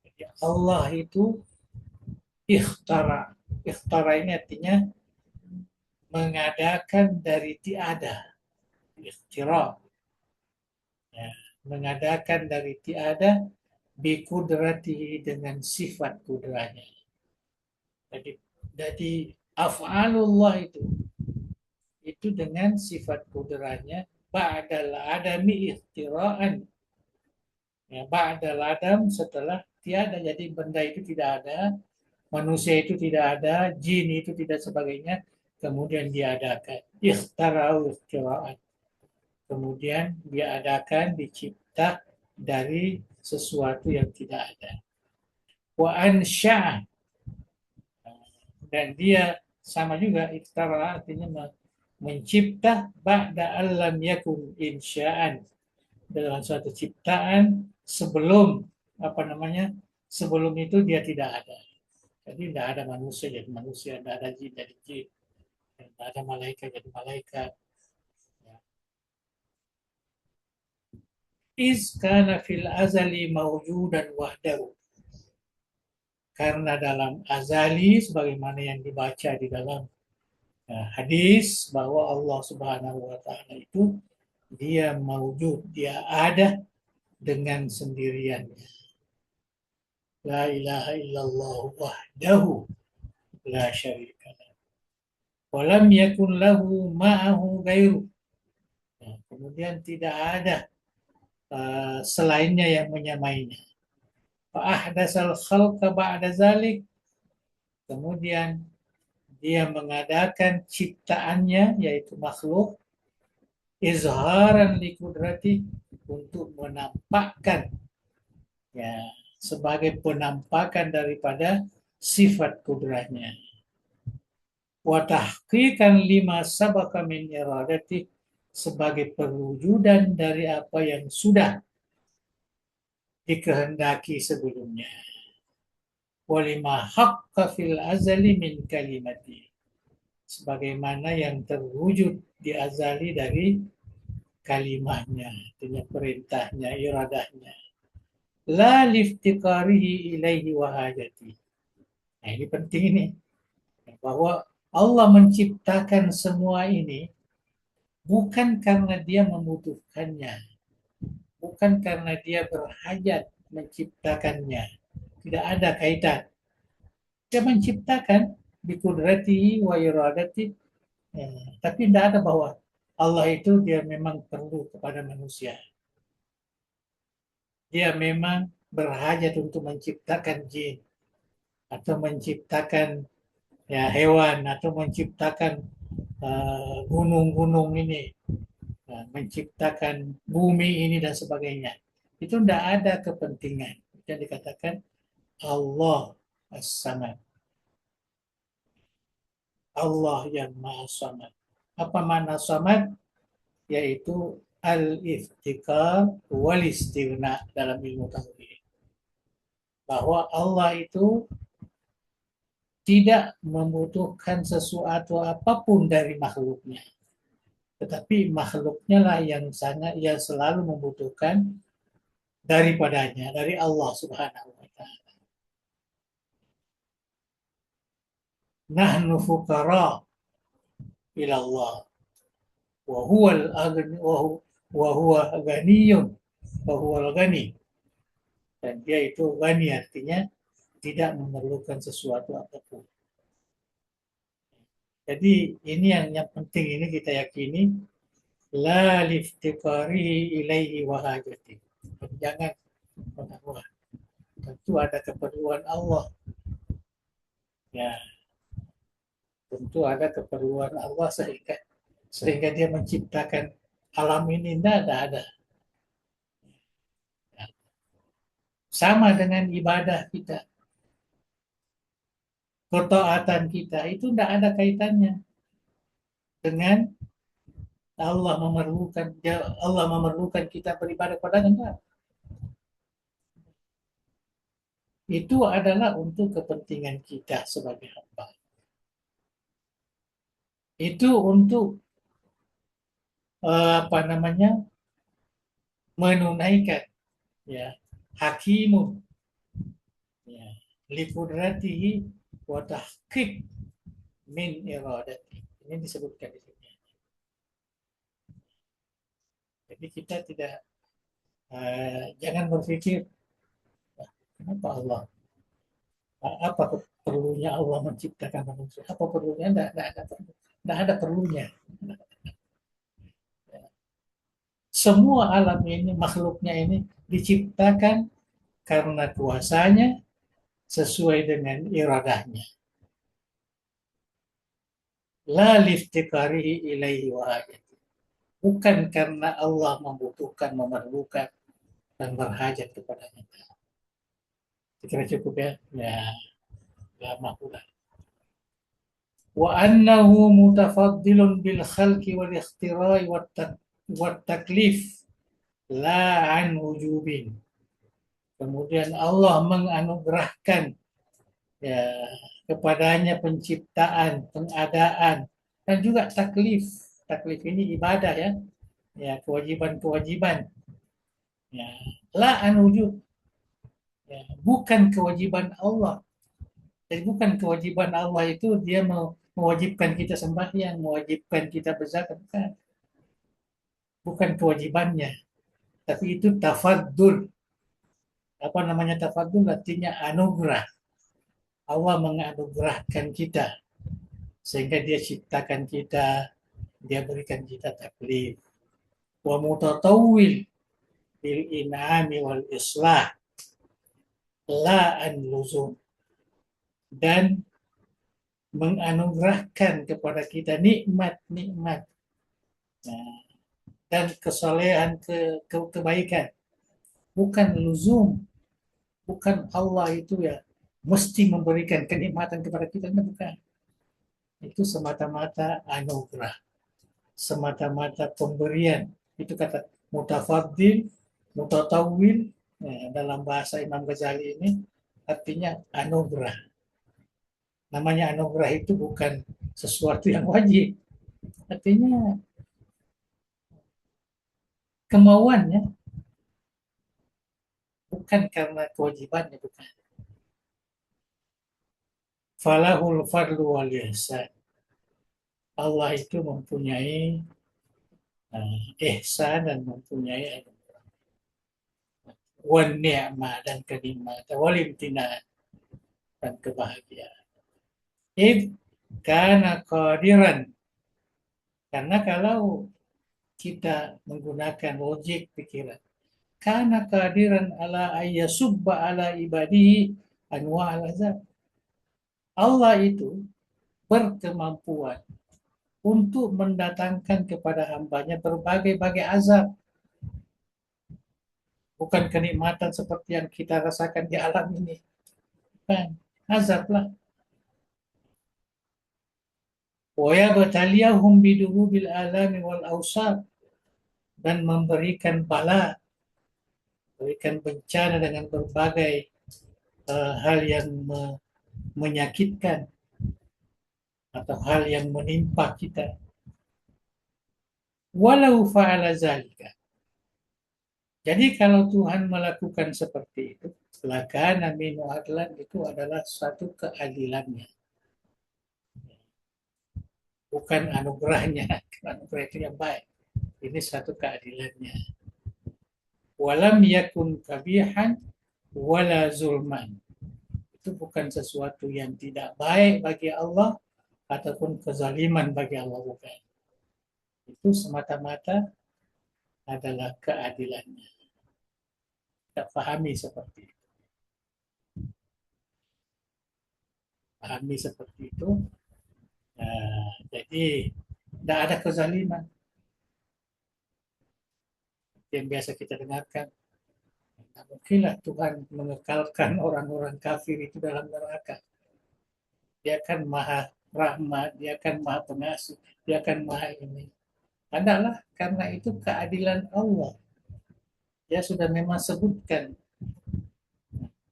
Speaker 2: Jadi Allah itu ikhtara. Ikhtara ini artinya mengadakan dari tiada. Ikhtira. Ya, mengadakan dari tiada bikudrati dengan sifat kudrahnya. Jadi af'alullah itu dengan sifat kudrahnya ba'dal adami ikhtiraan. Ya, ba'dal adam setelah tiada. Jadi benda itu tidak ada, manusia itu tidak ada, jin itu tidak sebagainya, kemudian diadakan. Ikhtara'u ikhtiraan. Kemudian diadakan, dicipta dari sesuatu yang tidak ada. Wa ansya', dan dia sama juga iktara artinya mencipta ba'da alam yakun insya'an, dalam suatu ciptaan sebelum apa namanya sebelum itu dia tidak ada. Jadi tidak ada manusia jadi manusia, tidak ada jin jadi jin, tidak ada malaikat jadi malaikat. Iz kana fil azali mawjudan wahdahu, karena dalam azali sebagaimana yang dibaca di dalam hadis bahwa Allah Subhanahu wa taala itu dia mawjud, dia ada dengan sendiriannya. La ilaha illallah wahdahu la syarika lah. Wa lam yakun lahu ma'ahu ghairu. Kemudian tidak ada selainnya yang menyamainya. Fa ahdasal khalqa ba'da zalik. Kemudian dia mengadakan ciptaannya yaitu makhluk izharan li kudrati, untuk menampakkan, ya, sebagai penampakan daripada sifat kudrahnya. Wa tahqiqan lima sabaka min iradati, sebagai perwujudan dari apa yang sudah dikehendaki sebelumnya. Walima haqqa fil azali min kalimati, sebagaimana yang terwujud di azali dari kalimahnya, artinya perintahnya, iradahnya. La liftiqarihi ilaihi wa hajati. Nah, ini penting ini, bahwa Allah menciptakan semua ini bukan karena dia membutuhkannya, bukan karena dia berhajat menciptakannya. Tidak ada kaitan. Dia menciptakan bikudrati wa iradati, ya, tapi tidak ada bahwa Allah itu dia memang perlu kepada manusia. Dia memang berhajat untuk menciptakan jin atau menciptakan, ya, hewan atau menciptakan gunung-gunung ini, menciptakan bumi ini dan sebagainya. Itu tidak ada kepentingan. Yang dikatakan Allah As-Samad. Allah yang Maha Samad. Apa makna Samad? Yaitu al-iftikar wal istighna dalam ilmu tauhid. Bahwa Allah itu tidak membutuhkan sesuatu apapun dari makhluknya. Tetapi makhluknya lah yang selalu membutuhkan daripadanya, dari Allah Subhanahu wa taala. Nahnu fuqara ila Allah wa huwa al-aghni wa huwa ghaniyun wa huwa al-ghani. Dan dia itu ghani, artinya tidak memerlukan sesuatu apapun. Jadi ini yang penting ini kita yakini la liftiqarihi ilaihi wa hajati. Jangan wah, tentu ada keperluan Allah. Ya, tentu ada keperluan Allah sehingga dia menciptakan alam ini. Tidak ada. Sama dengan ibadah kita, ketaatan kita itu tidak ada kaitannya dengan Allah memerlukan kita beribadah kepadanya. Enggak. Itu adalah untuk kepentingan kita sebagai hamba. Itu untuk apa namanya, menunaikan, ya, hakimun, ya, liqudratihi wa tahqiq min iradati. Ini disebutkan di sini. Jadi kita tidak jangan berpikir kenapa Allah, apa perlunya Allah menciptakan manusia? Apa perlunya? Tidak ada perlunya. Semua alam ini, makhluknya ini diciptakan karena kuasanya sesuai dengan iradahnya. La liftikarihi ilaihi wa hajat. Bukan karena Allah membutuhkan, memerlukan, dan berhajat kepadanya. Kira cukup ya? Ya, lama pula. Wa annahu mutafaddilun bil khalqi wal ikhtira'i wat taklif la an wujubin. Kemudian Allah menganugerahkan, ya, kepadanya penciptaan, pengadaan, dan juga taklif. Taklif ini ibadah, ya, ya, kewajiban-kewajiban. Ya, la an wujub, ya, bukan kewajiban Allah. Jadi bukan kewajiban Allah itu dia mewajibkan kita sembahyang, mewajibkan kita berzakat, bukan. Bukan kewajibannya, tapi itu tafaddul. Apa namanya tafaddul? Artinya anugerah. Allah menganugerahkan kita sehingga dia ciptakan kita, dia berikan kita taklif. Wa mutatawwil bil in'ami wal islah la an luzum, dan menganugerahkan kepada kita nikmat-nikmat, nah, dan kesolehan, kebaikan, bukan luzum, bukan Allah itu ya mesti memberikan kenikmatan kepada kita, bukan. Itu semata-mata anugerah, semata-mata pemberian. Itu kata mutafaddil, mutatawil, dalam bahasa Imam Ghazali ini artinya anugerah. Namanya anugerah itu bukan sesuatu yang wajib, artinya kemauannya, bukan karena kewajibannya, bukan. Falahul fadlu wal ihsan. Allah itu mempunyai ihsan dan mempunyai anugerah. Wan ni'mah, dan kenikmatan, wal imtinan, dan kebahagiaan. Id kana qadiran. Karena kalau kita menggunakan logik pikiran, kana qadiran ala ayyasubba ala ibadihi anwa al-azab. Allah itu berkemampuan untuk mendatangkan kepada hambanya berbagai-bagai azab. Bukan kenikmatan seperti yang kita rasakan di alam ini. Bukan, azablah. Wa yabtaliyahum bidurubil alami wal awsab, dan memberikan bala, berikan bencana dengan berbagai hal yang menyakitkan atau hal yang menimpa kita. Walau fa'ala zalika. Jadi kalau Tuhan melakukan seperti itu, lakana min adlan, itu adalah suatu keadilannya. Bukan anugerahnya. Anugerah itu yang baik. Ini satu keadilannya. Walam yakun kabihan wala zulman. Itu bukan sesuatu yang tidak baik bagi Allah ataupun kezaliman bagi Allah, bukan. Itu semata-mata adalah keadilannya. Kita pahami seperti itu. Pahami seperti itu. Jadi tidak ada kezaliman yang biasa kita dengarkan. Nah, mungkinlah Tuhan mengekalkan orang-orang kafir itu dalam neraka. Dia kan maha rahmat, dia kan maha pengasih, dia kan maha ini. Adalah karena itu keadilan Allah. Dia sudah memang sebutkan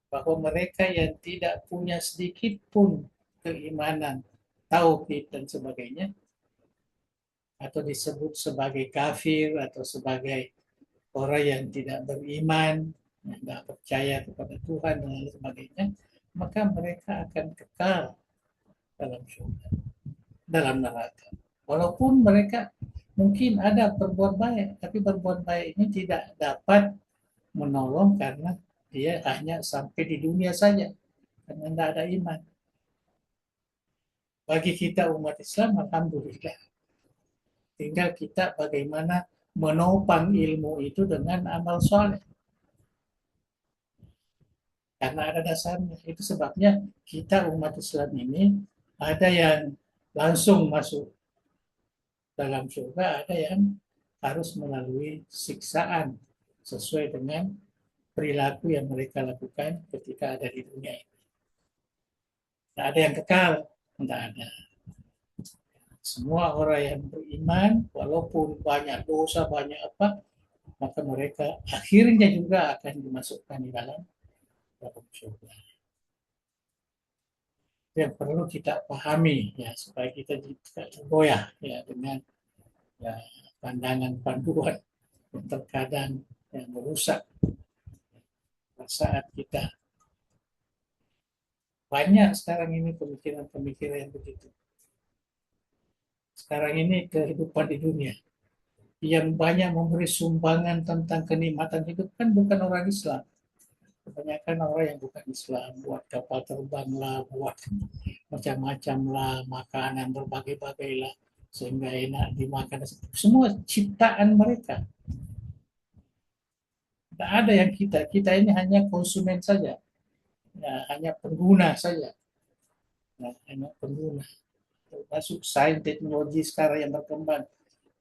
Speaker 2: bahwa mereka yang tidak punya sedikit pun keimanan, tauhid dan sebagainya, atau disebut sebagai kafir atau sebagai orang yang tidak beriman, yang tidak percaya kepada Tuhan dan lain sebagainya, maka mereka akan kekal dalam surga, dalam neraka. Walaupun mereka mungkin ada berbuat baik, tapi berbuat baik ini tidak dapat menolong karena dia hanya sampai di dunia saja, karena tidak ada iman. Bagi kita umat Islam, alhamdulillah. Tinggal kita bagaimana menopang ilmu itu dengan amal soleh. Karena ada dasarnya. Itu sebabnya kita umat Islam ini ada yang langsung masuk dalam surga, ada yang harus melalui siksaan sesuai dengan perilaku yang mereka lakukan ketika ada di dunia ini. Tidak ada yang kekal, tidak ada. Semua orang yang beriman, walaupun banyak dosa, banyak apa, maka mereka akhirnya juga akan dimasukkan di dalam surga. Yang perlu kita pahami ya supaya kita tidak tergoyah ya dengan ya, pandangan panduan yang terkadang yang merusak saat kita. Banyak sekarang ini pemikiran-pemikiran yang begitu. Sekarang ini kehidupan di dunia yang banyak memberi sumbangan tentang kenikmatan hidup kan bukan orang Islam. Kebanyakan orang yang bukan Islam, buat kapal terbang lah, buat macam-macam lah, makanan berbagai-bagai lah, sehingga enak dimakan. Semua ciptaan mereka. Tidak ada yang kita ini hanya konsumen saja, ya, hanya pengguna saja, ya, hanya pengguna. Termasuk sains teknologi sekarang yang berkembang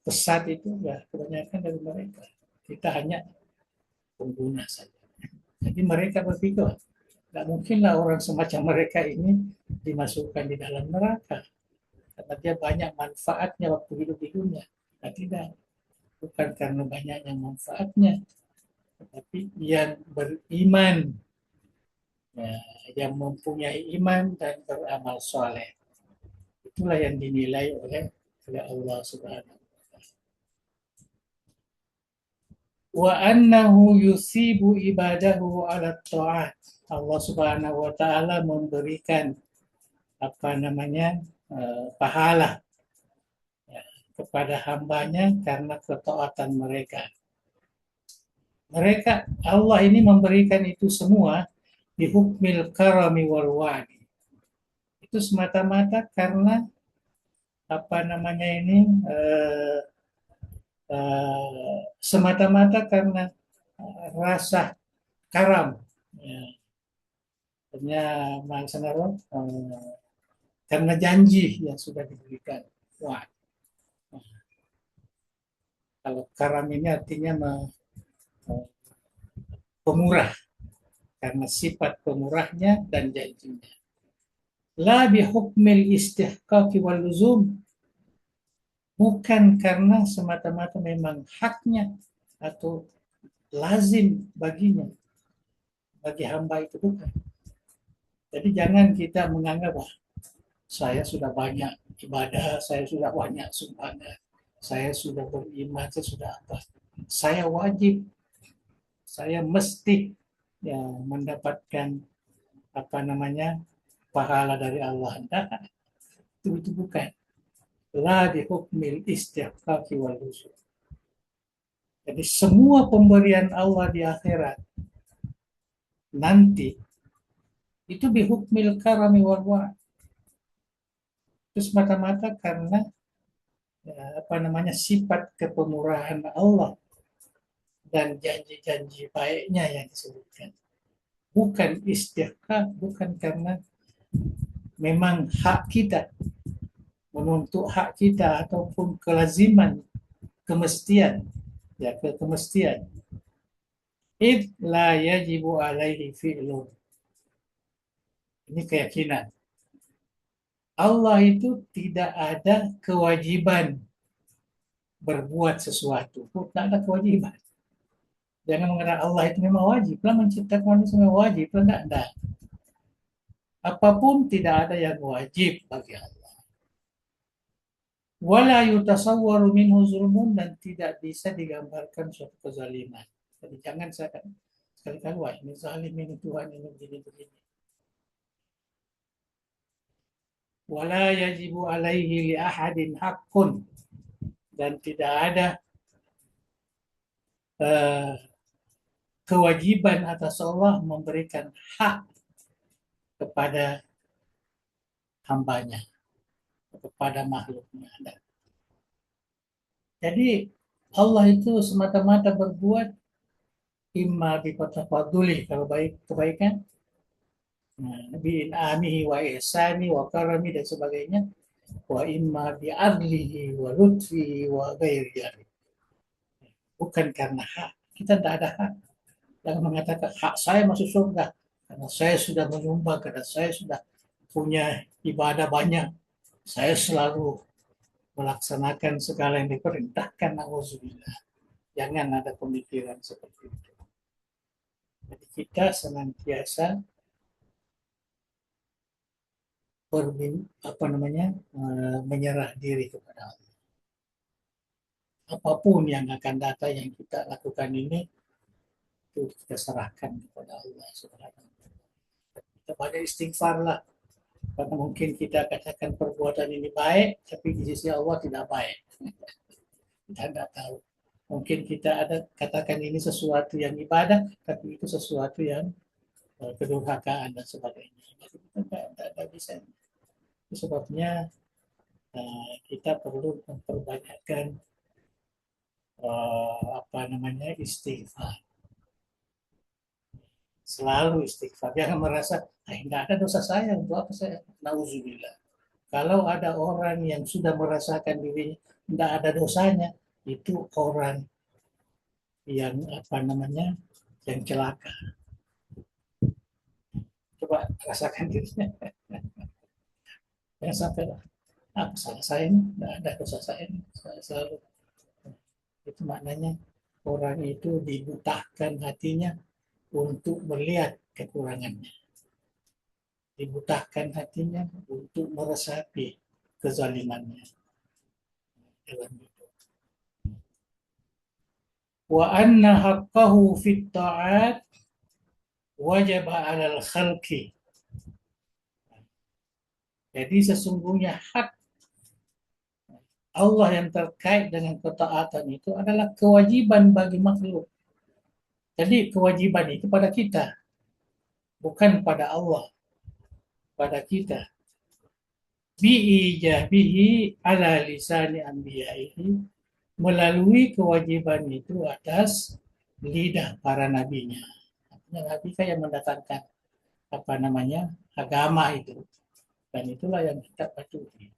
Speaker 2: pesat itu ya kebanyakan dari mereka. Kita hanya pengguna saja. Jadi mereka berpikir tidak mungkinlah orang semacam mereka ini dimasukkan di dalam neraka karena dia banyak manfaatnya waktu hidup di dunia. Nah, tidak, bukan karena banyaknya manfaatnya, tetapi yang beriman, ya, yang mempunyai iman dan beramal soleh. Itulah yang dinilai oleh Allah Subhanahu wa taala. Wa annahu yusibu ibadahu ala ta'at. Allah Subhanahu wa taala memberikan pahala ya, kepada hambanya karena ketaatan mereka. Allah ini memberikan itu semua di hukmil karami wal wadi. Itu semata-mata karena semata-mata karena rasa karam ya. Karena janji yang sudah diberikan. Wah. Kalau karam ini artinya pemurah karena sifat pemurahnya dan janjinya. La bihukmil istihqaqi wal luzum, bukan karena semata-mata memang haknya atau lazim baginya, bagi hamba itu bukan. Jadi jangan kita menganggap saya sudah banyak ibadah, saya sudah banyak sumbangan, saya sudah beriman, saya sudah apa, saya wajib, saya mesti ya mendapatkan pahala dari Allah. Nah, itu bukan. La dihukmil istihqaqi wal usul. Jadi semua pemberian Allah di akhirat nanti itu bihukmil karami wal wa. Itu semata-mata karena sifat kepemurahan Allah dan janji-janji baiknya yang disebutkan. Bukan istihqaq, bukan karena memang hak kita, menuntut hak kita ataupun kelaziman, kemestian, ya kemestian. Id la yajibu alaihi fi'lun. Ini keyakinan. Allah itu tidak ada kewajiban berbuat sesuatu. Tidak ada kewajiban. Jangan mengatakan Allah itu memang wajib. Lah menciptakan manusia memang wajib. Tidak ada. Apapun tidak ada yang wajib bagi Allah. Wala yutasawwaru minhu zulmun, dan tidak bisa digambarkan suatu kezaliman. Jadi jangan sekali-kali wah ini zalim, ini Tuhan, ini begini-begini. Wala yajibu alaihi li ahadin haqqun, dan tidak ada kewajiban atas Allah memberikan hak kepada hambanya, kepada makhluknya. Jadi Allah itu semata-mata berbuat imma bifadlih, kalau baik kebaikan, bi'in'amihi wa ihsani wa karami dan sebagainya, wa imma bi'adlihi wa lutfihi wa ghairi. Bukan karena hak. Kita tidak ada hak. Jangan mengatakan hak saya masuk surga karena saya sudah menyumbang, karena saya sudah punya ibadah banyak, saya selalu melaksanakan segala yang diperintahkan. Nauzubillah. Jangan ada pemikiran seperti itu. Jadi kita senantiasa menyerah diri kepada Allah. Apapun yang akan datang yang kita lakukan ini, itu kita serahkan kepada Allah Subhanahu wa taala. Kita banyak istighfar lah. Karena mungkin kita katakan perbuatan ini baik, tapi di sisi Allah tidak baik. Kita tidak tahu. Mungkin kita ada katakan ini sesuatu yang ibadah, tapi itu sesuatu yang kedurhakaan dan sebagainya. Jadi kita tidak bisa. Itu sebabnya kita perlu memperbanyakkan istighfar. Selalu istighfar. Jangan merasa, tidak ada dosa saya, untuk apa saya? Nauzubillah. Kalau ada orang yang sudah merasakan dirinya tidak ada dosanya, itu orang yang yang celaka. Coba rasakan dirinya. Yang sampai apa salah saya ini, tidak ada dosa saya ini. Saya selalu. Itu maknanya orang itu dibutahkan hatinya untuk melihat kekurangannya. Dibutahkan hatinya untuk meresapi kezalimannya. Wa anna haqqahu fit ta'at wajib 'alal khalqi. Jadi sesungguhnya hak Allah yang terkait dengan ketaatan itu adalah kewajiban bagi makhluk. Jadi kewajiban itu pada kita, bukan pada Allah, pada kita. Bi'ijabihi ala lisani anbiya'ihi, melalui kewajiban itu atas lidah para nabinya. Nabi kan yang mendatangkan agama itu, dan itulah yang kita patuhi.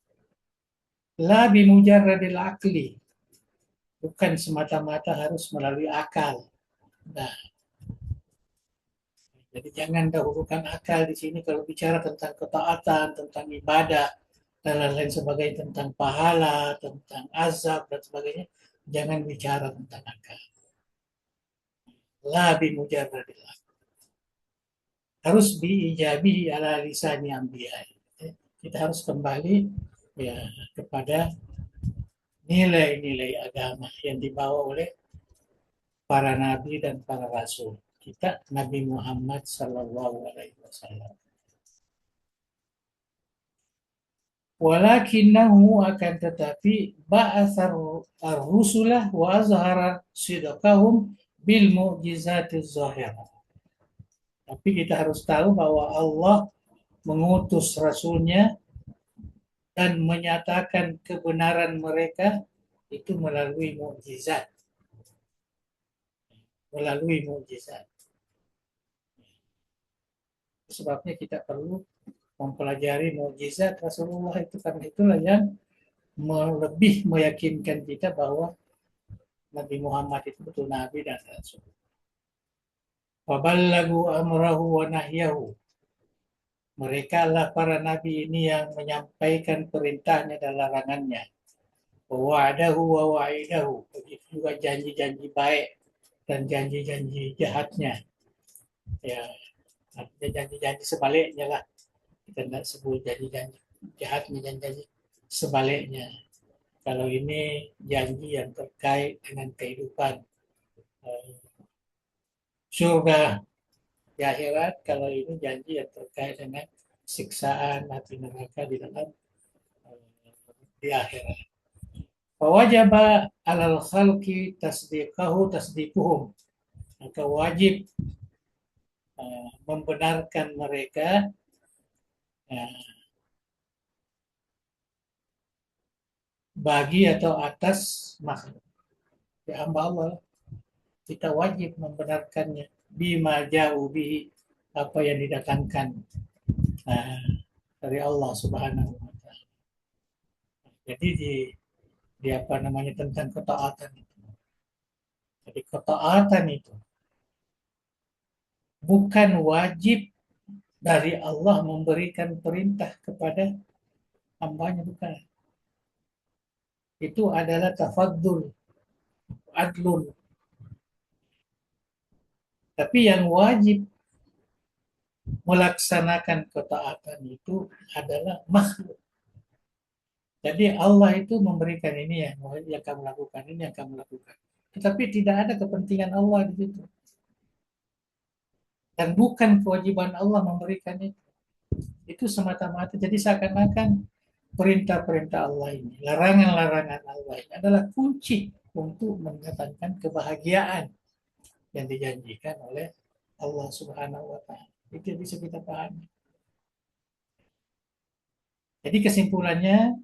Speaker 2: La bimujarradil akli, bukan semata-mata harus melalui akal. Nah, jadi jangan dahulukan akal di sini kalau bicara tentang ketaatan, tentang ibadah, dan lain-lain sebagainya, tentang pahala, tentang azab dan sebagainya. Jangan bicara tentang akal. La bimujarradil akli. Harus biijabihi ala lisani anbiya. Kita harus kembali kepada nilai-nilai agama yang dibawa oleh para nabi dan para rasul. Kita Nabi Muhammad sallallahu alaihi wasallam. Walakinahu, akan tetapi, ba'athar ar-rusulah wa azhara sidqahum bil mu'jizatiz zahirah. Tapi kita harus tahu bahwa Allah mengutus rasulnya dan menyatakan kebenaran mereka itu melalui mukjizat, melalui mukjizat. Sebabnya kita perlu mempelajari mukjizat Rasulullah itu, karena itulah yang lebih meyakinkan kita bahwa Nabi Muhammad itu betul Nabi dan Rasul. Waballagu amrahu wa nahyahu. Mereka lah para nabi ini yang menyampaikan perintahnya dan larangannya. Wa'adahu wa wa'idahu. Begitu juga janji-janji baik dan janji-janji jahatnya. Ya, artinya janji-janji sebaliknya lah. Kita tidak sebut janji-janji jahatnya, janji-janji sebaliknya. Kalau ini janji yang terkait dengan kehidupan surga di akhirat, kalau ini janji yang terkait dengan siksaan api neraka di dalam di akhirat. Fawajaba alal khalqi tasdiquhum. Maka wajib membenarkan mereka bagi atau atas makhluk. Ya, hamba Allah, kita wajib membenarkannya. Bima ja'u bihi, apa yang didatangkan dari Allah Subhanahu wa taala. Jadi di apa namanya tentang ketaatan itu. Jadi ketaatan itu bukan wajib dari Allah memberikan perintah kepada hambanya, bukan. Itu adalah tafaddul, adlun. Tapi yang wajib melaksanakan ketaatan itu adalah makhluk. Jadi Allah itu memberikan ini yang kamu lakukan, ini yang kamu lakukan. Tetapi tidak ada kepentingan Allah di situ. Dan bukan kewajiban Allah memberikan itu. Itu semata-mata. Jadi seakan-akan perintah-perintah Allah ini, larangan-larangan Allah ini adalah kunci untuk mendatangkan kebahagiaan yang dijanjikan oleh Allah Subhanahu wa taala. Itu bisa kita pahami. Jadi kesimpulannya,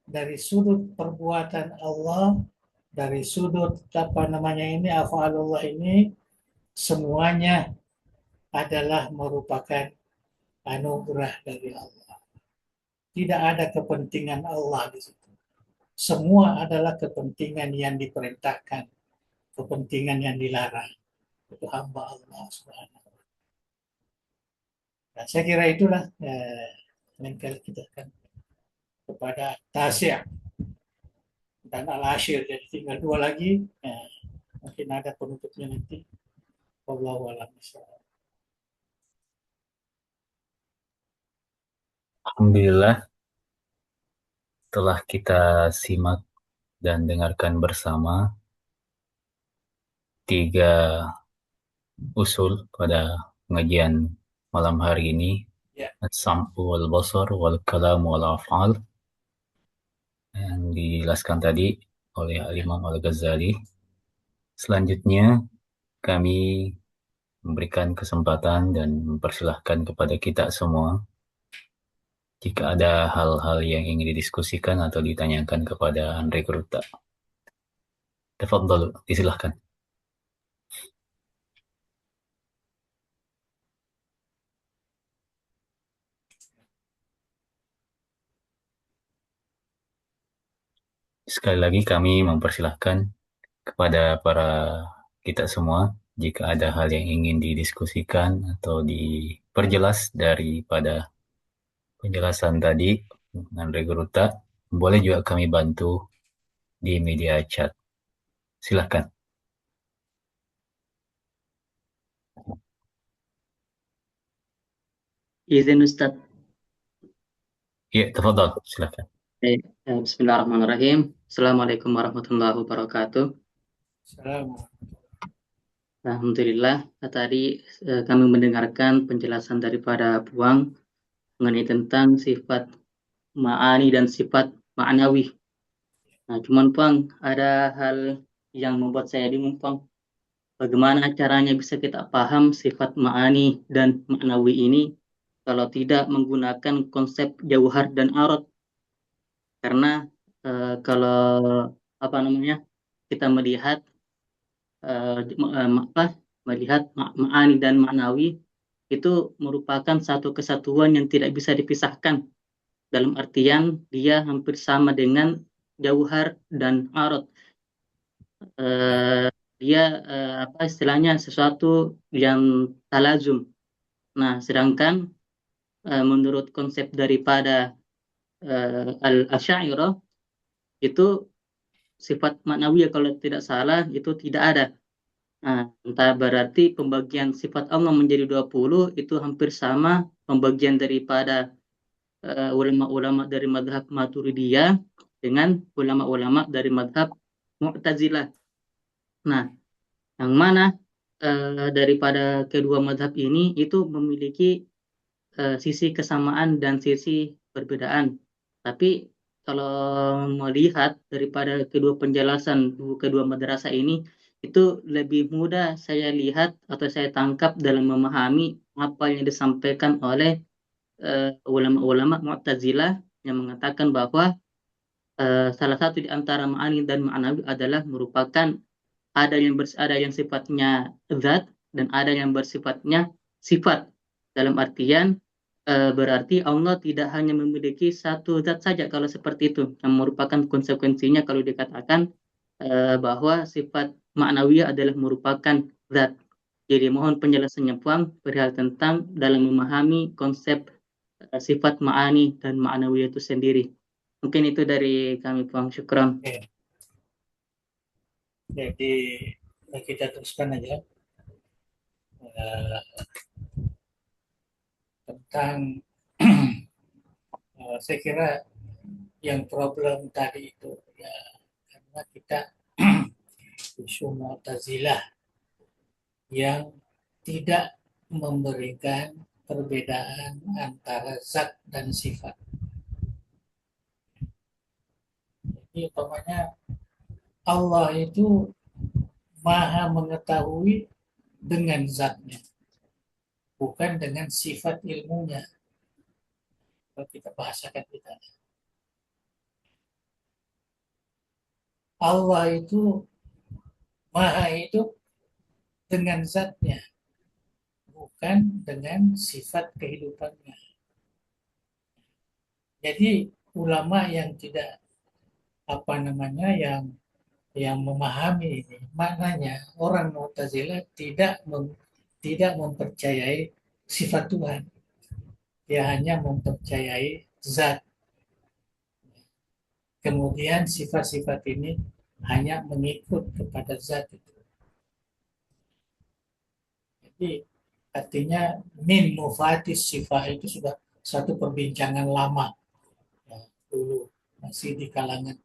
Speaker 2: dari sudut perbuatan Allah, dari sudut apa namanya ini, af'alullah ini, semuanya adalah merupakan anugerah dari Allah. Tidak ada kepentingan Allah di situ. Semua adalah kepentingan yang diperintahkan, kepentingan yang dilarang. Itu hamba Allah Subhanahu. Nah, saya kira itulah yang kita akan kepada Tasya dan Al-Ashir. Jadi tinggal 2 lagi. Mungkin ada penutupnya nanti. Wallahu a'lam bishawab.
Speaker 1: Alhamdulillah, telah kita simak dan dengarkan bersama 3 usul pada pengajian malam hari ini.
Speaker 2: Ya.
Speaker 1: As-sam'u wal basar wal kalam wal af'al, yang dijelaskan tadi oleh Al-Imam Al-Ghazali. Selanjutnya kami memberikan kesempatan dan mempersilahkan kepada kita semua, jika ada hal-hal yang ingin didiskusikan atau ditanyakan kepada Andre Gruta. Tafadhal, disilahkan. Sekali lagi kami mempersilahkan kepada para kita semua, jika ada hal yang ingin didiskusikan atau diperjelas daripada penjelasan tadi Andre Gruta, boleh juga kami bantu di media chat. Silahkan.
Speaker 3: Izin Ustadz.
Speaker 1: Ya, tafadhal, silahkan.
Speaker 3: Bismillahirrahmanirrahim. Assalamualaikum warahmatullahi wabarakatuh. Alhamdulillah, tadi kami mendengarkan penjelasan daripada Buang mengenai tentang sifat ma'ani dan sifat ma'nawi. Nah, cuman Bang, ada hal yang membuat saya bingung, Bang. Bagaimana caranya bisa kita paham sifat ma'ani dan ma'nawi ini kalau tidak menggunakan konsep jauhar dan arad? Karena kalau apa namanya kita melihat melihat ma'ani dan ma'nawi itu merupakan satu kesatuan yang tidak bisa dipisahkan, dalam artian dia hampir sama dengan jauhar dan arad. Dia apa istilahnya, sesuatu yang talazum. Nah, sedangkan menurut konsep daripada al-Asy'ariyah itu sifat maknawiyah kalau tidak salah itu tidak ada. Nah, entah berarti pembagian sifat Allah menjadi 20 itu hampir sama pembagian daripada ulama-ulama dari madhab Maturidiyah dengan ulama-ulama dari madhab Mu'tazilah. Nah, yang mana daripada kedua madhab ini itu memiliki sisi kesamaan dan sisi perbedaan. Tapi kalau melihat daripada kedua penjelasan kedua madrasah ini, itu lebih mudah saya lihat atau saya tangkap dalam memahami apa yang disampaikan oleh ulama-ulama Mu'tazilah yang mengatakan bahwa salah satu di antara ma'ani dan ma'nawi adalah merupakan ada yang sifatnya zat dan ada yang bersifatnya sifat. Dalam artian berarti Allah tidak hanya memiliki satu zat saja kalau seperti itu, yang merupakan konsekuensinya kalau dikatakan bahwa sifat maknawiyah adalah merupakan zat. Jadi mohon penjelasannya Puang perihal tentang dalam memahami konsep sifat ma'ani dan ma'nawiyah itu sendiri. Mungkin itu dari kami Puang. Syukran.
Speaker 2: Oke. Jadi kita teruskan aja tentang saya kira yang problem tadi itu ya karena kita isu Mu'tazilah yang tidak memberikan perbedaan antara zat dan sifat. Jadi umpamanya Allah itu maha mengetahui dengan zatnya, bukan dengan sifat ilmunya. Kalau kita bahasakan kita, Allah itu maha hidup dengan zatnya, bukan dengan sifat kehidupannya. Jadi ulama yang tidak yang memahami ini maknanya orang Mu'tazilah tidak mempercayai sifat Tuhan. Dia hanya mempercayai zat. Kemudian sifat-sifat ini hanya mengikut kepada zat itu. Jadi artinya min mufatis sifat itu sudah satu perbincangan lama ya, dulu masih di kalangan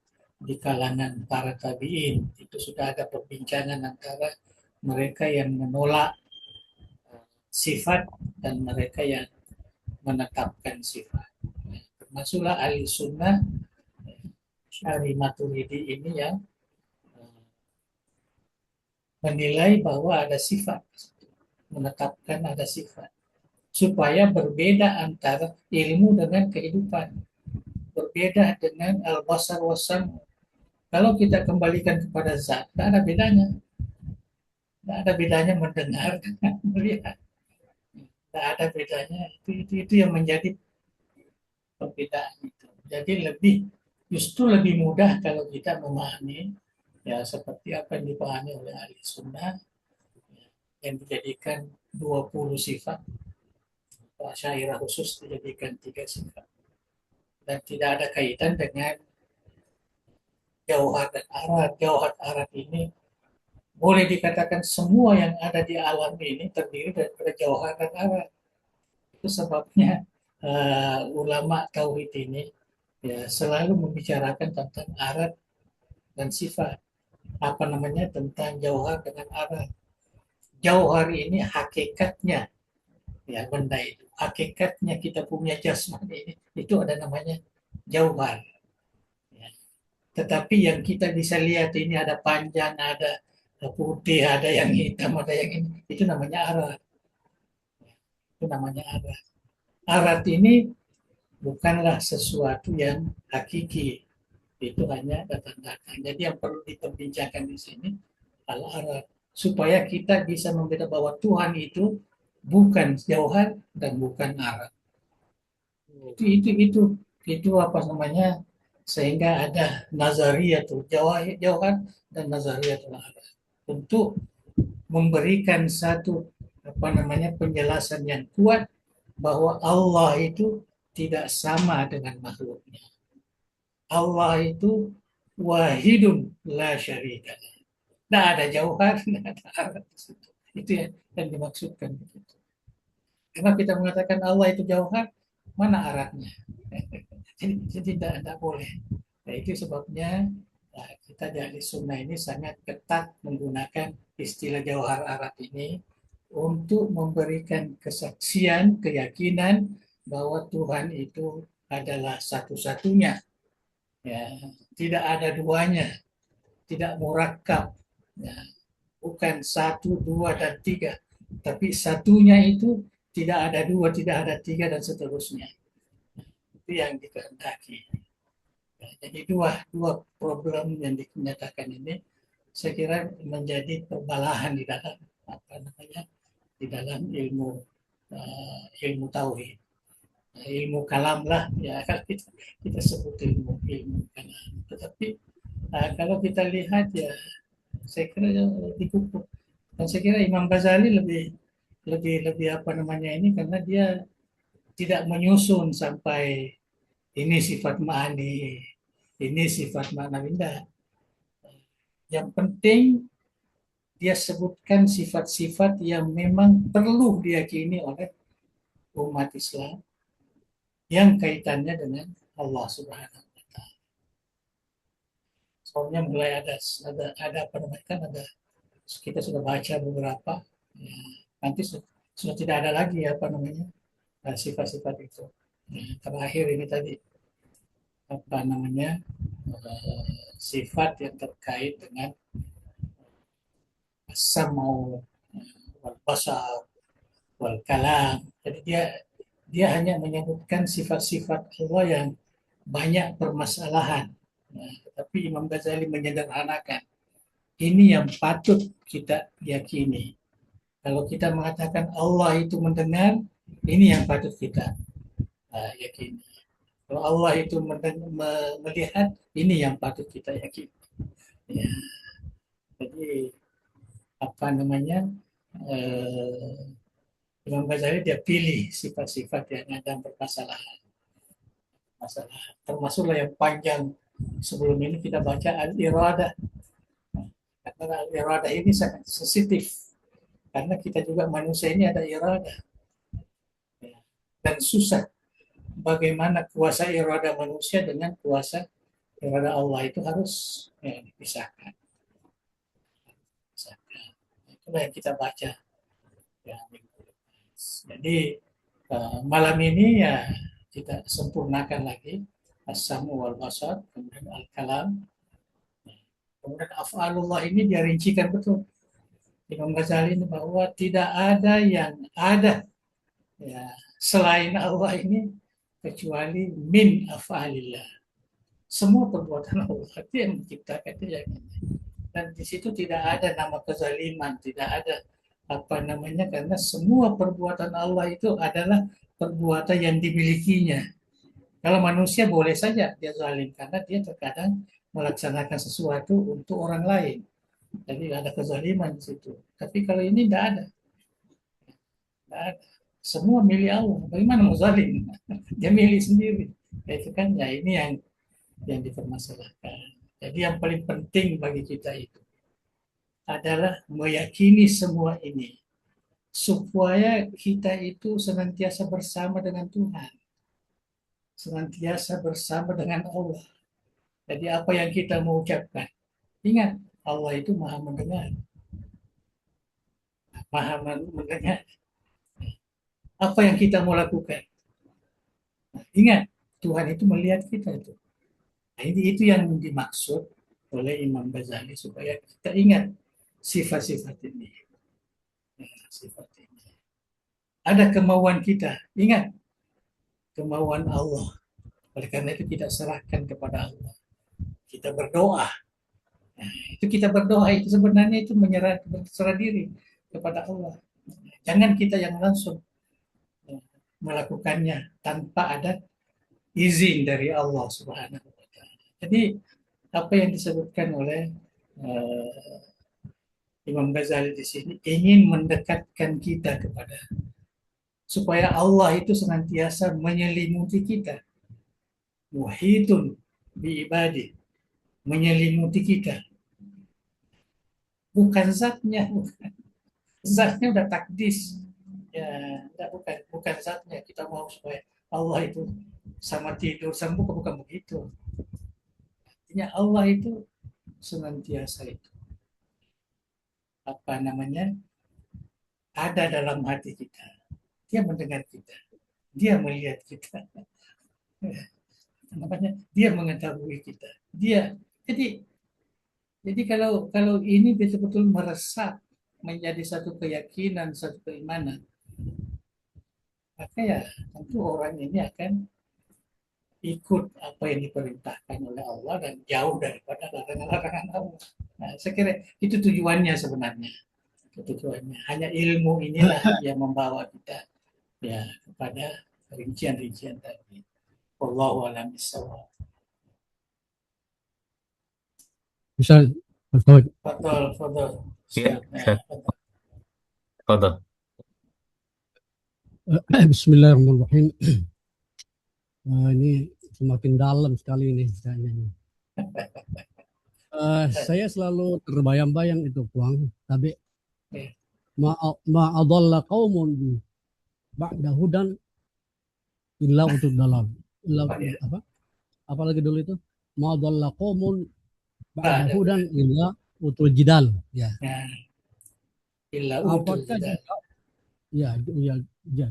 Speaker 2: para tabiin itu sudah ada perbincangan antara mereka yang menolak sifat dan mereka yang menetapkan sifat. Termasuklah ahli sunnah Syari Maturidi ini yang menilai bahwa ada sifat, menetapkan ada sifat. Supaya berbeda antara ilmu dengan kehidupan. Berbeda dengan al-basar wasam. Kalau kita kembalikan kepada zat, tidak ada bedanya. Tidak ada bedanya mendengar dengan melihat. Tidak ada bedanya. Itu yang menjadi perbedaan itu. Jadi justru lebih mudah kalau kita memahami ya seperti apa yang dipahami oleh ahli sunnah yang dijadikan 20 sifat. Syairah khusus dijadikan 3 sifat. Dan tidak ada kaitan dengan jauhar dan arad. Jauhar arad ini boleh dikatakan semua yang ada di alam ini terdiri dari jauhar dan arad. Itu sebabnya ulama tauhid ini ya selalu membicarakan tentang arad dan sifat. Apa namanya tentang jauhar dengan arad. Jauhar ini hakikatnya ya benda itu. Hakikatnya kita punya jasmani ini itu ada namanya jauhar. Ya. Tetapi yang kita bisa lihat ini ada panjang, ada putih, ada yang hitam, ada yang ini. Itu namanya arad. Itu namanya arad. Arad ini bukanlah sesuatu yang hakiki. Itu hanya datang-datang. Jadi yang perlu diperbincangkan di sini al-arad, supaya kita bisa membeda bahwa Tuhan itu bukan jauhar dan bukan arad. Itu apa namanya, sehingga ada nazariyatul jauhar dan nazariyatul arad untuk memberikan satu apa namanya penjelasan yang kuat bahwa Allah itu tidak sama dengan makhluknya. Allah itu wahidun la syarika. Tidak ada jauhar, tidak ada arad. Itu yang dimaksudkan. Karena kita mengatakan Allah itu jauhar, mana aradnya? Jadi tidak boleh. Nah, itu sebabnya kita di ahli sunnah ini sangat ketat menggunakan istilah jauhar arad ini untuk memberikan kesaksian, keyakinan bahwa Tuhan itu adalah satu-satunya. Ya, tidak ada duanya, tidak murakab, ya, bukan satu, dua, dan tiga, tapi satunya itu tidak ada dua, tidak ada tiga, dan seterusnya. Itu yang dikehendaki. Ya, jadi dua problem yang dinyatakan ini, saya kira menjadi perbalahan di dalam apa namanya, di dalam ilmu tauhid, ilmu kalam lah ya, kita sebut ilmu kalam. Tetapi kalau kita lihat ya, saya kira dikukuh. Dan saya kira Imam Ghazali lebih lebih lebih apa namanya ini, karena dia tidak menyusun sampai ini sifat ma'ani, ini sifat makna indah. Yang penting dia sebutkan sifat-sifat yang memang perlu diyakini oleh umat Islam yang kaitannya dengan Allah Subhanahu wa taala. Soalnya mulai ada apa namanya, kan ada, kita sudah baca beberapa, ya, nanti sudah tidak ada lagi apa namanya sifat-sifat itu. Nah, terakhir ini tadi apa namanya sifat yang terkait dengan samau wal basar wal kalam. Jadi dia hanya menyebutkan sifat-sifat Allah yang banyak permasalahan. Nah, tapi Imam Ghazali menyederhanakan. Ini yang patut kita yakini. Kalau kita mengatakan Allah itu mendengar, ini yang patut kita yakini. Kalau Allah itu melihat, ini yang patut kita yakini. Ya. Jadi apa namanya, Imam Ghazali dia pilih sifat-sifat yang ada bermasalahan. Termasuklah yang panjang sebelum ini kita baca al-iradah. Karena al-iradah ini sangat sensitif. Karena kita juga manusia ini ada iradah. Dan susah bagaimana kuasa iradah manusia dengan kuasa iradah Allah itu harus dipisahkan. Itulah yang kita baca. Ya, jadi malam ini ya kita sempurnakan lagi as-samu wal basar, kemudian al-kalam, kemudian af'alullah ini dia rincikan betul Imam Ghazali ini bahwa tidak ada yang ada ya selain Allah ini kecuali min af'alillah. Semua perbuatan Allah itu yang menciptakan dia. Dan di situ tidak ada nama kezaliman, tidak ada apa namanya, karena semua perbuatan Allah itu adalah perbuatan yang dimilikinya. Kalau manusia boleh saja dia zalim karena dia terkadang melaksanakan sesuatu untuk orang lain. Jadi ada kezaliman di situ. Tapi kalau ini tidak ada. Tidak ada. Semua milik Allah. Bagaimana mau zalim? Dia milih sendiri. Itu kan ya ini yang dipermasalahkan. Jadi yang paling penting bagi kita itu adalah meyakini semua ini supaya kita itu senantiasa bersama dengan Tuhan, senantiasa bersama dengan Allah. Jadi apa yang kita mau ucapkan, ingat Allah itu maha mendengar, maha mendengar. Apa yang kita mau lakukan, ingat Tuhan itu melihat kita itu. Nah, itu yang dimaksud oleh Imam Ghazali supaya kita ingat sifat-sifat ini. Sifat ini. Ada kemauan kita, ingat kemauan Allah. Oleh karena itu kita serahkan kepada Allah. Kita berdoa. Nah, itu kita berdoa itu sebenarnya itu berserah diri kepada Allah. Jangan kita yang langsung melakukannya tanpa ada izin dari Allah Subhanahu wa taala. Jadi apa yang disebutkan oleh Imam Ghazali di sini ingin mendekatkan kita kepada supaya Allah itu senantiasa menyelimuti kita. Muhitun bi ibadi, menyelimuti kita. Bukan zatnya, zatnya udah takdis. Ya, bukan zatnya. Kita mau supaya Allah itu sama tidur, sama bukan begitu. Artinya Allah itu senantiasa itu apa namanya ada dalam hati kita. Dia mendengar kita, dia melihat kita, namanya dia mengetahui kita. Jadi jadi kalau ini betul-betul meresap menjadi satu keyakinan, satu keimanan, maka ya tentu orang ini akan ikut apa yang diperintahkan oleh Allah dan jauh daripada larangan-larangan Allah. Nah, saya kira itu tujuannya sebenarnya. Tujuannya hanya ilmu inilah yang membawa kita ya kepada rincian-rincian tadi. Wallahu a'lam bishawab.
Speaker 4: Bisa, betul.
Speaker 2: Fadol.
Speaker 1: Ya, Fadol.
Speaker 4: Bismillahirrahmanirrahim. Ini semakin dalam sekali ini kayaknya. Saya selalu terbayang-bayang itu Puang, tapi ma'adalla qaumun ba'da hudan illa utud dalam. Apa? Apalagi dulu itu? Ma'adalla qaumun ba'da hudan illa utul jidal. Ya.
Speaker 2: Illa utul jidal.
Speaker 4: Ya.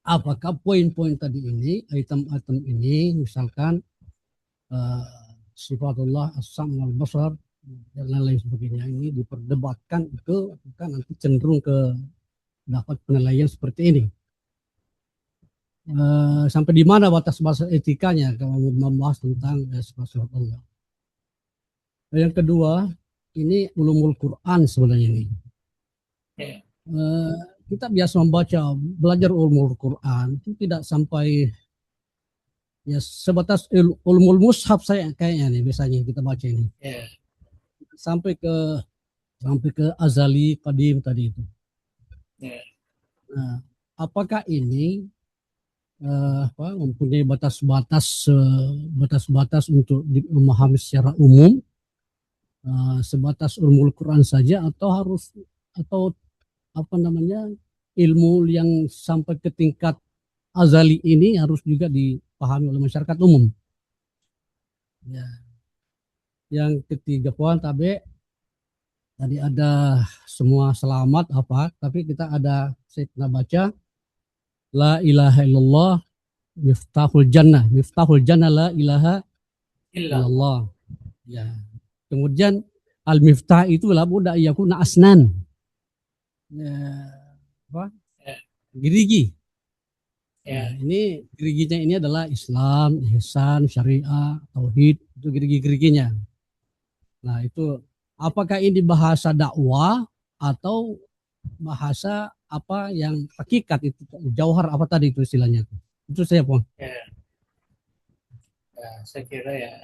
Speaker 4: Apakah poin-poin tadi ini, item-item ini, misalkan sifatullah as-sam wal basar dan lain sebagainya ini diperdebatkan itu kan nanti cenderung ke dapat penilaian seperti ini. Sampai di mana batas-batas etikanya kalau membahas tentang sifat Allah. Yang kedua, ini ulumul Quran sebenarnya ini. Kita biasa belajar ulumul Quran itu tidak sampai ya sebatas ulumul mushaf saya kayaknya nih biasanya kita baca ini. Sampai ke azali qadim tadi itu. Nah, apakah ini mempunyai batas-batas untuk memahami secara umum sebatas ulumul Quran saja atau ilmu yang sampai ke tingkat azali ini harus juga dipahami oleh masyarakat umum. Ya. Yang ketiga poin tadi ada semua selamat tapi kita saya pernah baca la ilaha illallah miftahul jannah la ilaha illallah. Ya. Kemudian al miftah itu la budda yakuna asnan. Gerigi. Nah, ini geriginya ini adalah Islam, ihsan, syariah, tauhid, itu gerigi-geriginya. Nah, itu apakah ini bahasa dakwah atau bahasa apa yang hakikat itu jauhar apa tadi itu istilahnya? Itu saya pun.
Speaker 2: Saya kira ya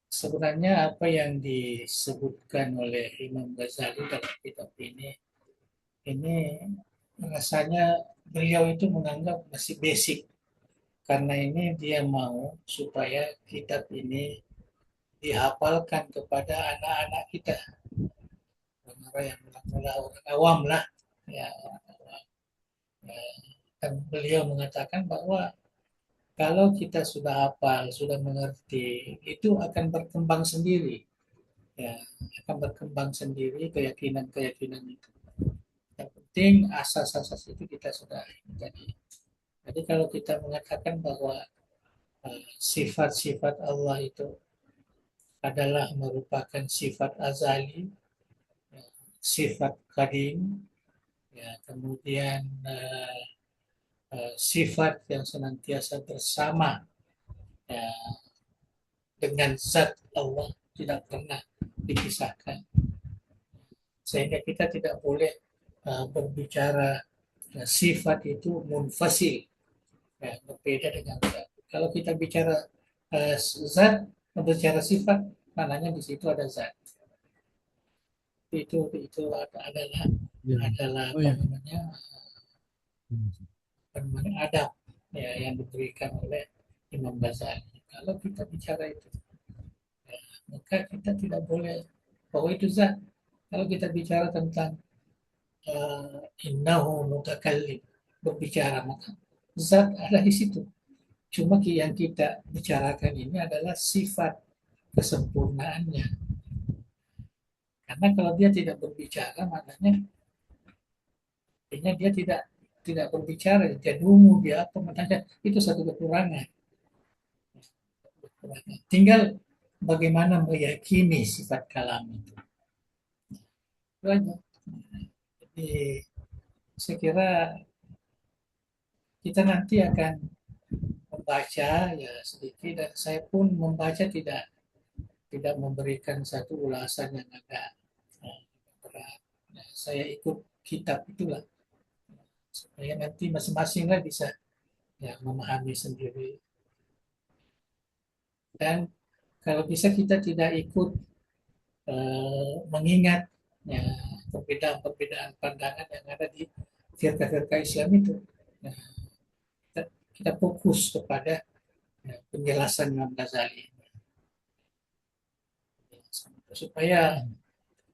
Speaker 2: sebenarnya apa yang disebutkan oleh Imam Ghazali dalam kitab ini rasanya beliau itu menganggap masih basic karena ini dia mau supaya kitab ini dihafalkan kepada anak-anak kita, orang yang orang awam lah ya. Dan beliau mengatakan bahwa kalau kita sudah hafal, sudah mengerti, itu akan berkembang sendiri. Ya, akan berkembang sendiri keyakinan-keyakinan itu. Yang penting asas-asas itu kita sudah jadi. Jadi kalau kita mengatakan bahwa sifat-sifat Allah itu adalah merupakan sifat azali, sifat qadim, ya, kemudian sifat yang senantiasa bersama ya, dengan zat Allah, tidak pernah dipisahkan, sehingga kita tidak boleh berbicara sifat itu munfasil, ya, berbeda dengan zat. Kalau kita bicara zat, berbicara sifat, maknanya di situ ada zat. Itu adalah
Speaker 4: Ya.
Speaker 2: adalah
Speaker 4: Oh ya.
Speaker 2: apa namanya adab ya, yang diberikan oleh Imam Ghazali. Kalau kita bicara itu, ya, maka kita tidak boleh bahwa itu zat. Kalau kita bicara tentang innahu mutakallim, berbicara, maka zat ada di situ. Cuma yang kita bicarakan ini adalah sifat kesempurnaannya. Karena kalau dia tidak berbicara, maknanya dia tidak berbicara, dia dungu, dia apa, maknanya itu satu kekurangan. Tinggal bagaimana meyakini sifat kalam itu. Jadi saya kira kita nanti akan membaca ya sedikit, dan saya pun membaca tidak memberikan satu ulasan yang agak berat. Nah, saya ikut kitab itulah supaya nanti masing-masing lah bisa ya memahami sendiri. Dan kalau bisa kita tidak ikut mengingat ya, perbedaan-perbedaan pandangan yang ada di firqah-firqah Islam itu. Nah, kita fokus kepada ya, penjelasan Imam Ghazali supaya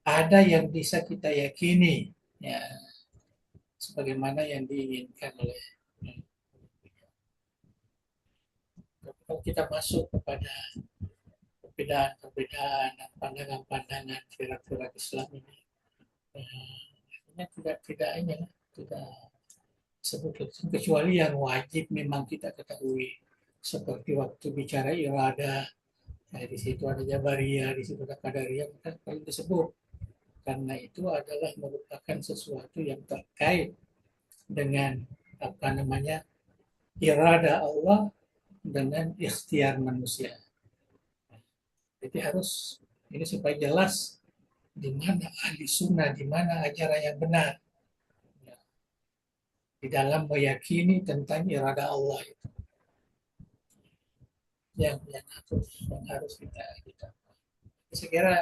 Speaker 2: ada yang bisa kita yakini ya sebagaimana yang diinginkan oleh ya. Kalau kita masuk kepada perbedaan-perbedaan pandangan-pandangan firqah Islam ini, tidak sebut kecuali yang wajib memang kita ketahui, seperti waktu bicara irada, di situ ada Jabariyah, di situ ada Qadariyah, maka perlu disebut karena itu adalah merupakan sesuatu yang terkait dengan apa namanya irada Allah dengan ikhtiar manusia. Jadi harus ini supaya jelas di mana ahli sunnah, di mana ajaran yang benar di dalam meyakini tentang irada Allah itu. Yang harus kita. Saya kira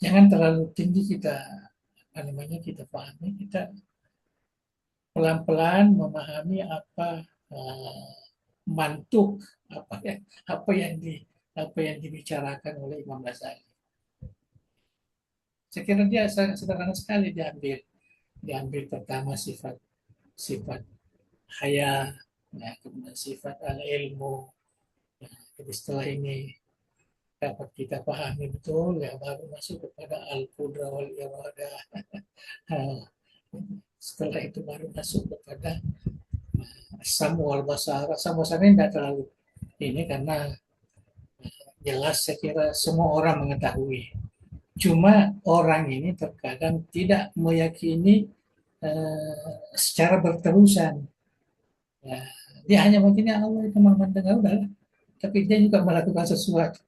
Speaker 2: jangan terlalu tinggi kita kita pahami, kita pelan-pelan memahami apa mantuk apa yang dibicarakan oleh Imam Ghazali. Saya kira dia sederhana sekali diambil pertama sifat haya, ya, kemudian sifat al-ilmu, ya, jadi setelah ini dapat kita pahami betul, ya baru masuk kepada al-qudra wal irada. Setelah itu baru masuk kepada samu wal basar. Samu ini tidak terlalu ini karena jelas saya kira semua orang mengetahui. Cuma orang ini terkadang tidak meyakini secara berterusan. Ya, dia hanya meyakini Allah itu mendengar udah, tapi dia juga melakukan sesuatu.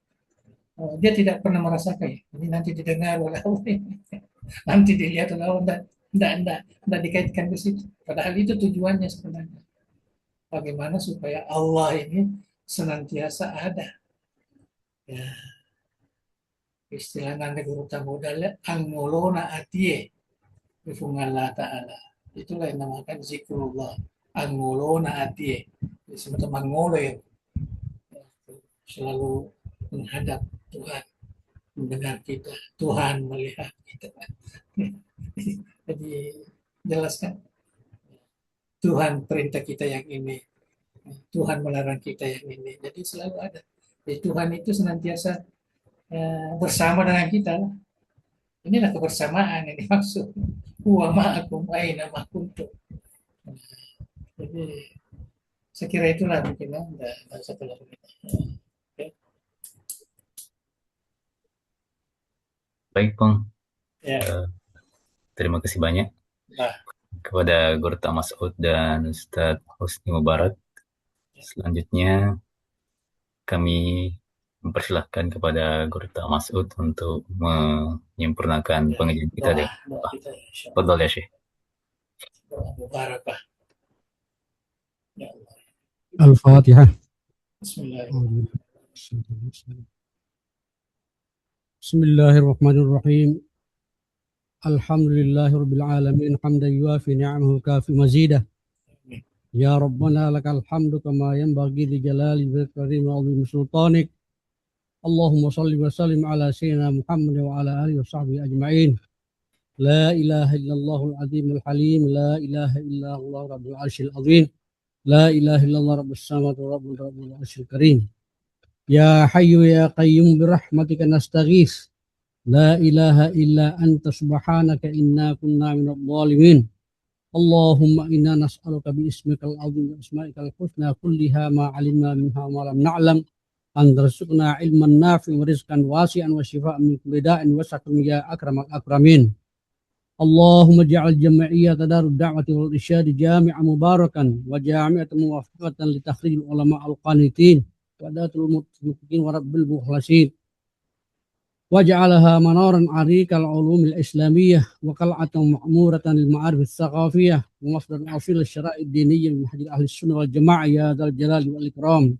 Speaker 2: Dia tidak pernah merasakan ini nanti didengar oleh Allah, nanti dilihat oleh Allah, tidak dikaitkan ke situ. Padahal itu tujuannya sebenarnya. Bagaimana supaya Allah ini senantiasa ada. Ya, istilah nanda guru tamudal angolona atie Allah Ta'ala. Itulah yang namakan zikrullah. Angolona atie. Semacam mangolo ya. Selalu menghadap Tuhan, mendengar kita, Tuhan melihat kita. Jadi jelaskan Tuhan perintah kita yang ini, Tuhan melarang kita yang ini. Jadi selalu ada. Jadi Tuhan itu senantiasa bersama dengan kita. Inilah kebersamaan yang dimaksud. Huwa ma'akum aina ma kuntum. Jadi saya kira itulah mungkin ada satu lagi.
Speaker 1: Baik, Bang.
Speaker 2: Ya.
Speaker 1: Terima kasih banyak
Speaker 2: Nah.
Speaker 1: kepada kepada Guru Tak Mas'ud dan Ustadz Husni Mubarak. Selanjutnya kami mempersilahkan kepada Guru Tak Mas'ud untuk menyempurnakan pengajian kita deh.
Speaker 2: Doa kita insya Allah.
Speaker 1: Fadhal ya Syekh.
Speaker 2: Doa mubarakah. Ya Allah.
Speaker 4: Al-Fatihah.
Speaker 2: Bismillahirrahmanirrahim.
Speaker 4: Bismillahirrahmanirrahim. Alhamdulillahirabbil alamin hamdan yuafi ni'amahu kafi mazidah. Ya Rabbana lakal hamdu kama yanbaghi li jalali wajhika wa 'azimi sultanik. Allahumma shalli wa sallim ala sayyidina Muhammad wa ala alihi wa sahbihi ajma'in. La ilaha illallahul azimul halim, la ilaha illallah rabbul arsyil azim, la ilaha illallah rabbus samawati wa rabbul arsyil karim. Ya hayyu ya qayyum birahmatika nastaghits. La ilaha illa anta subhanaka inna kunna minadh dhalimin. Allahumma inna nas'aluka bi ismikal azim wa asma'ikal husna kulliha ma 'alimna minha wa lam na'lam an tarzuqna ilman nafi'an wa rizqan wasi'an wa shifaa'an min kulli da'in wa sakun ya akramal akramin. Allahumma ja'al jam'iyyat darud da'wati wal irsyad jami'an mubarakan wa jami'atan muwaffaqatan li takhrijil ulama al-qanitin wa datul muttaqin wa rabbil mukhlasin. وجعلها منارا عريق العلوم الإسلامية وقلعة مأمورة للمعارف الثقافية ومصدر أصيل الشرائع الدينية من حديث أهل السنة والجماعة يا ذا الجلال والإكرام.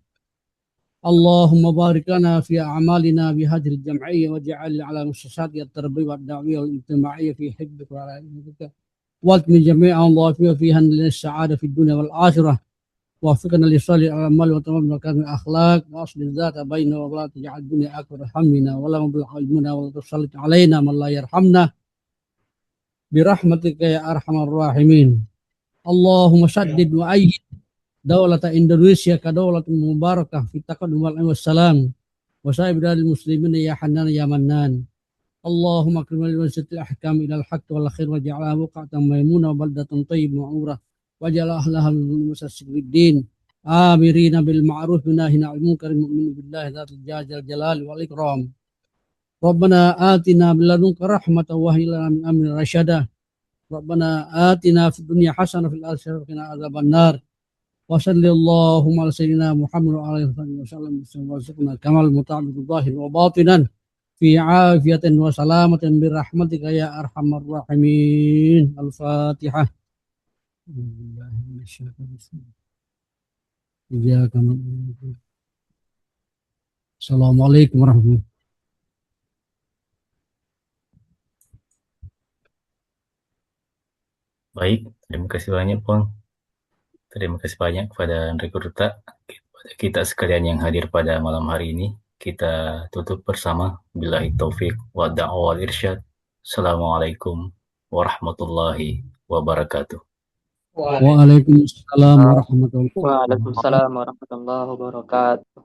Speaker 4: اللهم بارك لنا في أعمالنا بهذه الجمعية واجعل على مؤسسات التربية والدعوية والاجتماعية في حبك ورعايتك والتمن جميع الله فيها للسعادة في الدنيا والآخرة. وفقنا لصالح الأعمال وتمام مكارم الأخلاق وأصل الذات بيننا ولا تجعل الدنيا أكبر همنا ولا مبلغ علمنا ولا تسلط علينا من لا يرحمنا برحمتك يا أرحم الراحمين. اللهم شدد وأيد دولة إندونيسيا كدولة مباركة في التقدم والعلم والسلام وسائر بلاد المسلمين يا حنان يا منان. اللهم أكرم لمنزلة الأحكام إلى الحق والخير واجعلها بقعة ميمونة وبلدة طيبة معمورة واجعل أهلها من مسسك بالدين آمرين بالمعروف وناهين عن المنكر المؤمن بالله ذات الجلال والإكرام. ربنا آتنا من لدنك رحمة وهب لنا من أمرنا رشدا. ربنا آتنا في الدنيا حسنة وفي الآخرة وقنا عذاب النار. وصلى اللهم على سيدنا محمد وعلى آله وسلم وارزقنا كمال المتعبد الظاهر وباطنا في عافية وسلامة برحمتك يا أرحم الراحمين. الفاتحة. Assalamualaikum warahmatullahi wabarakatuh.
Speaker 1: Baik, terima kasih banyak Pong. Terima kasih banyak kepada Andre Kurta, kepada kita sekalian yang hadir pada malam hari ini. Kita tutup bersama. Billahi taufiq wa da'wa wal irsyad. Assalamualaikum warahmatullahi wabarakatuh.
Speaker 4: Waalaikumsalam warahmatullahi wabarakatuh.
Speaker 3: Waalaikumsalam warahmatullahi wabarakatuh.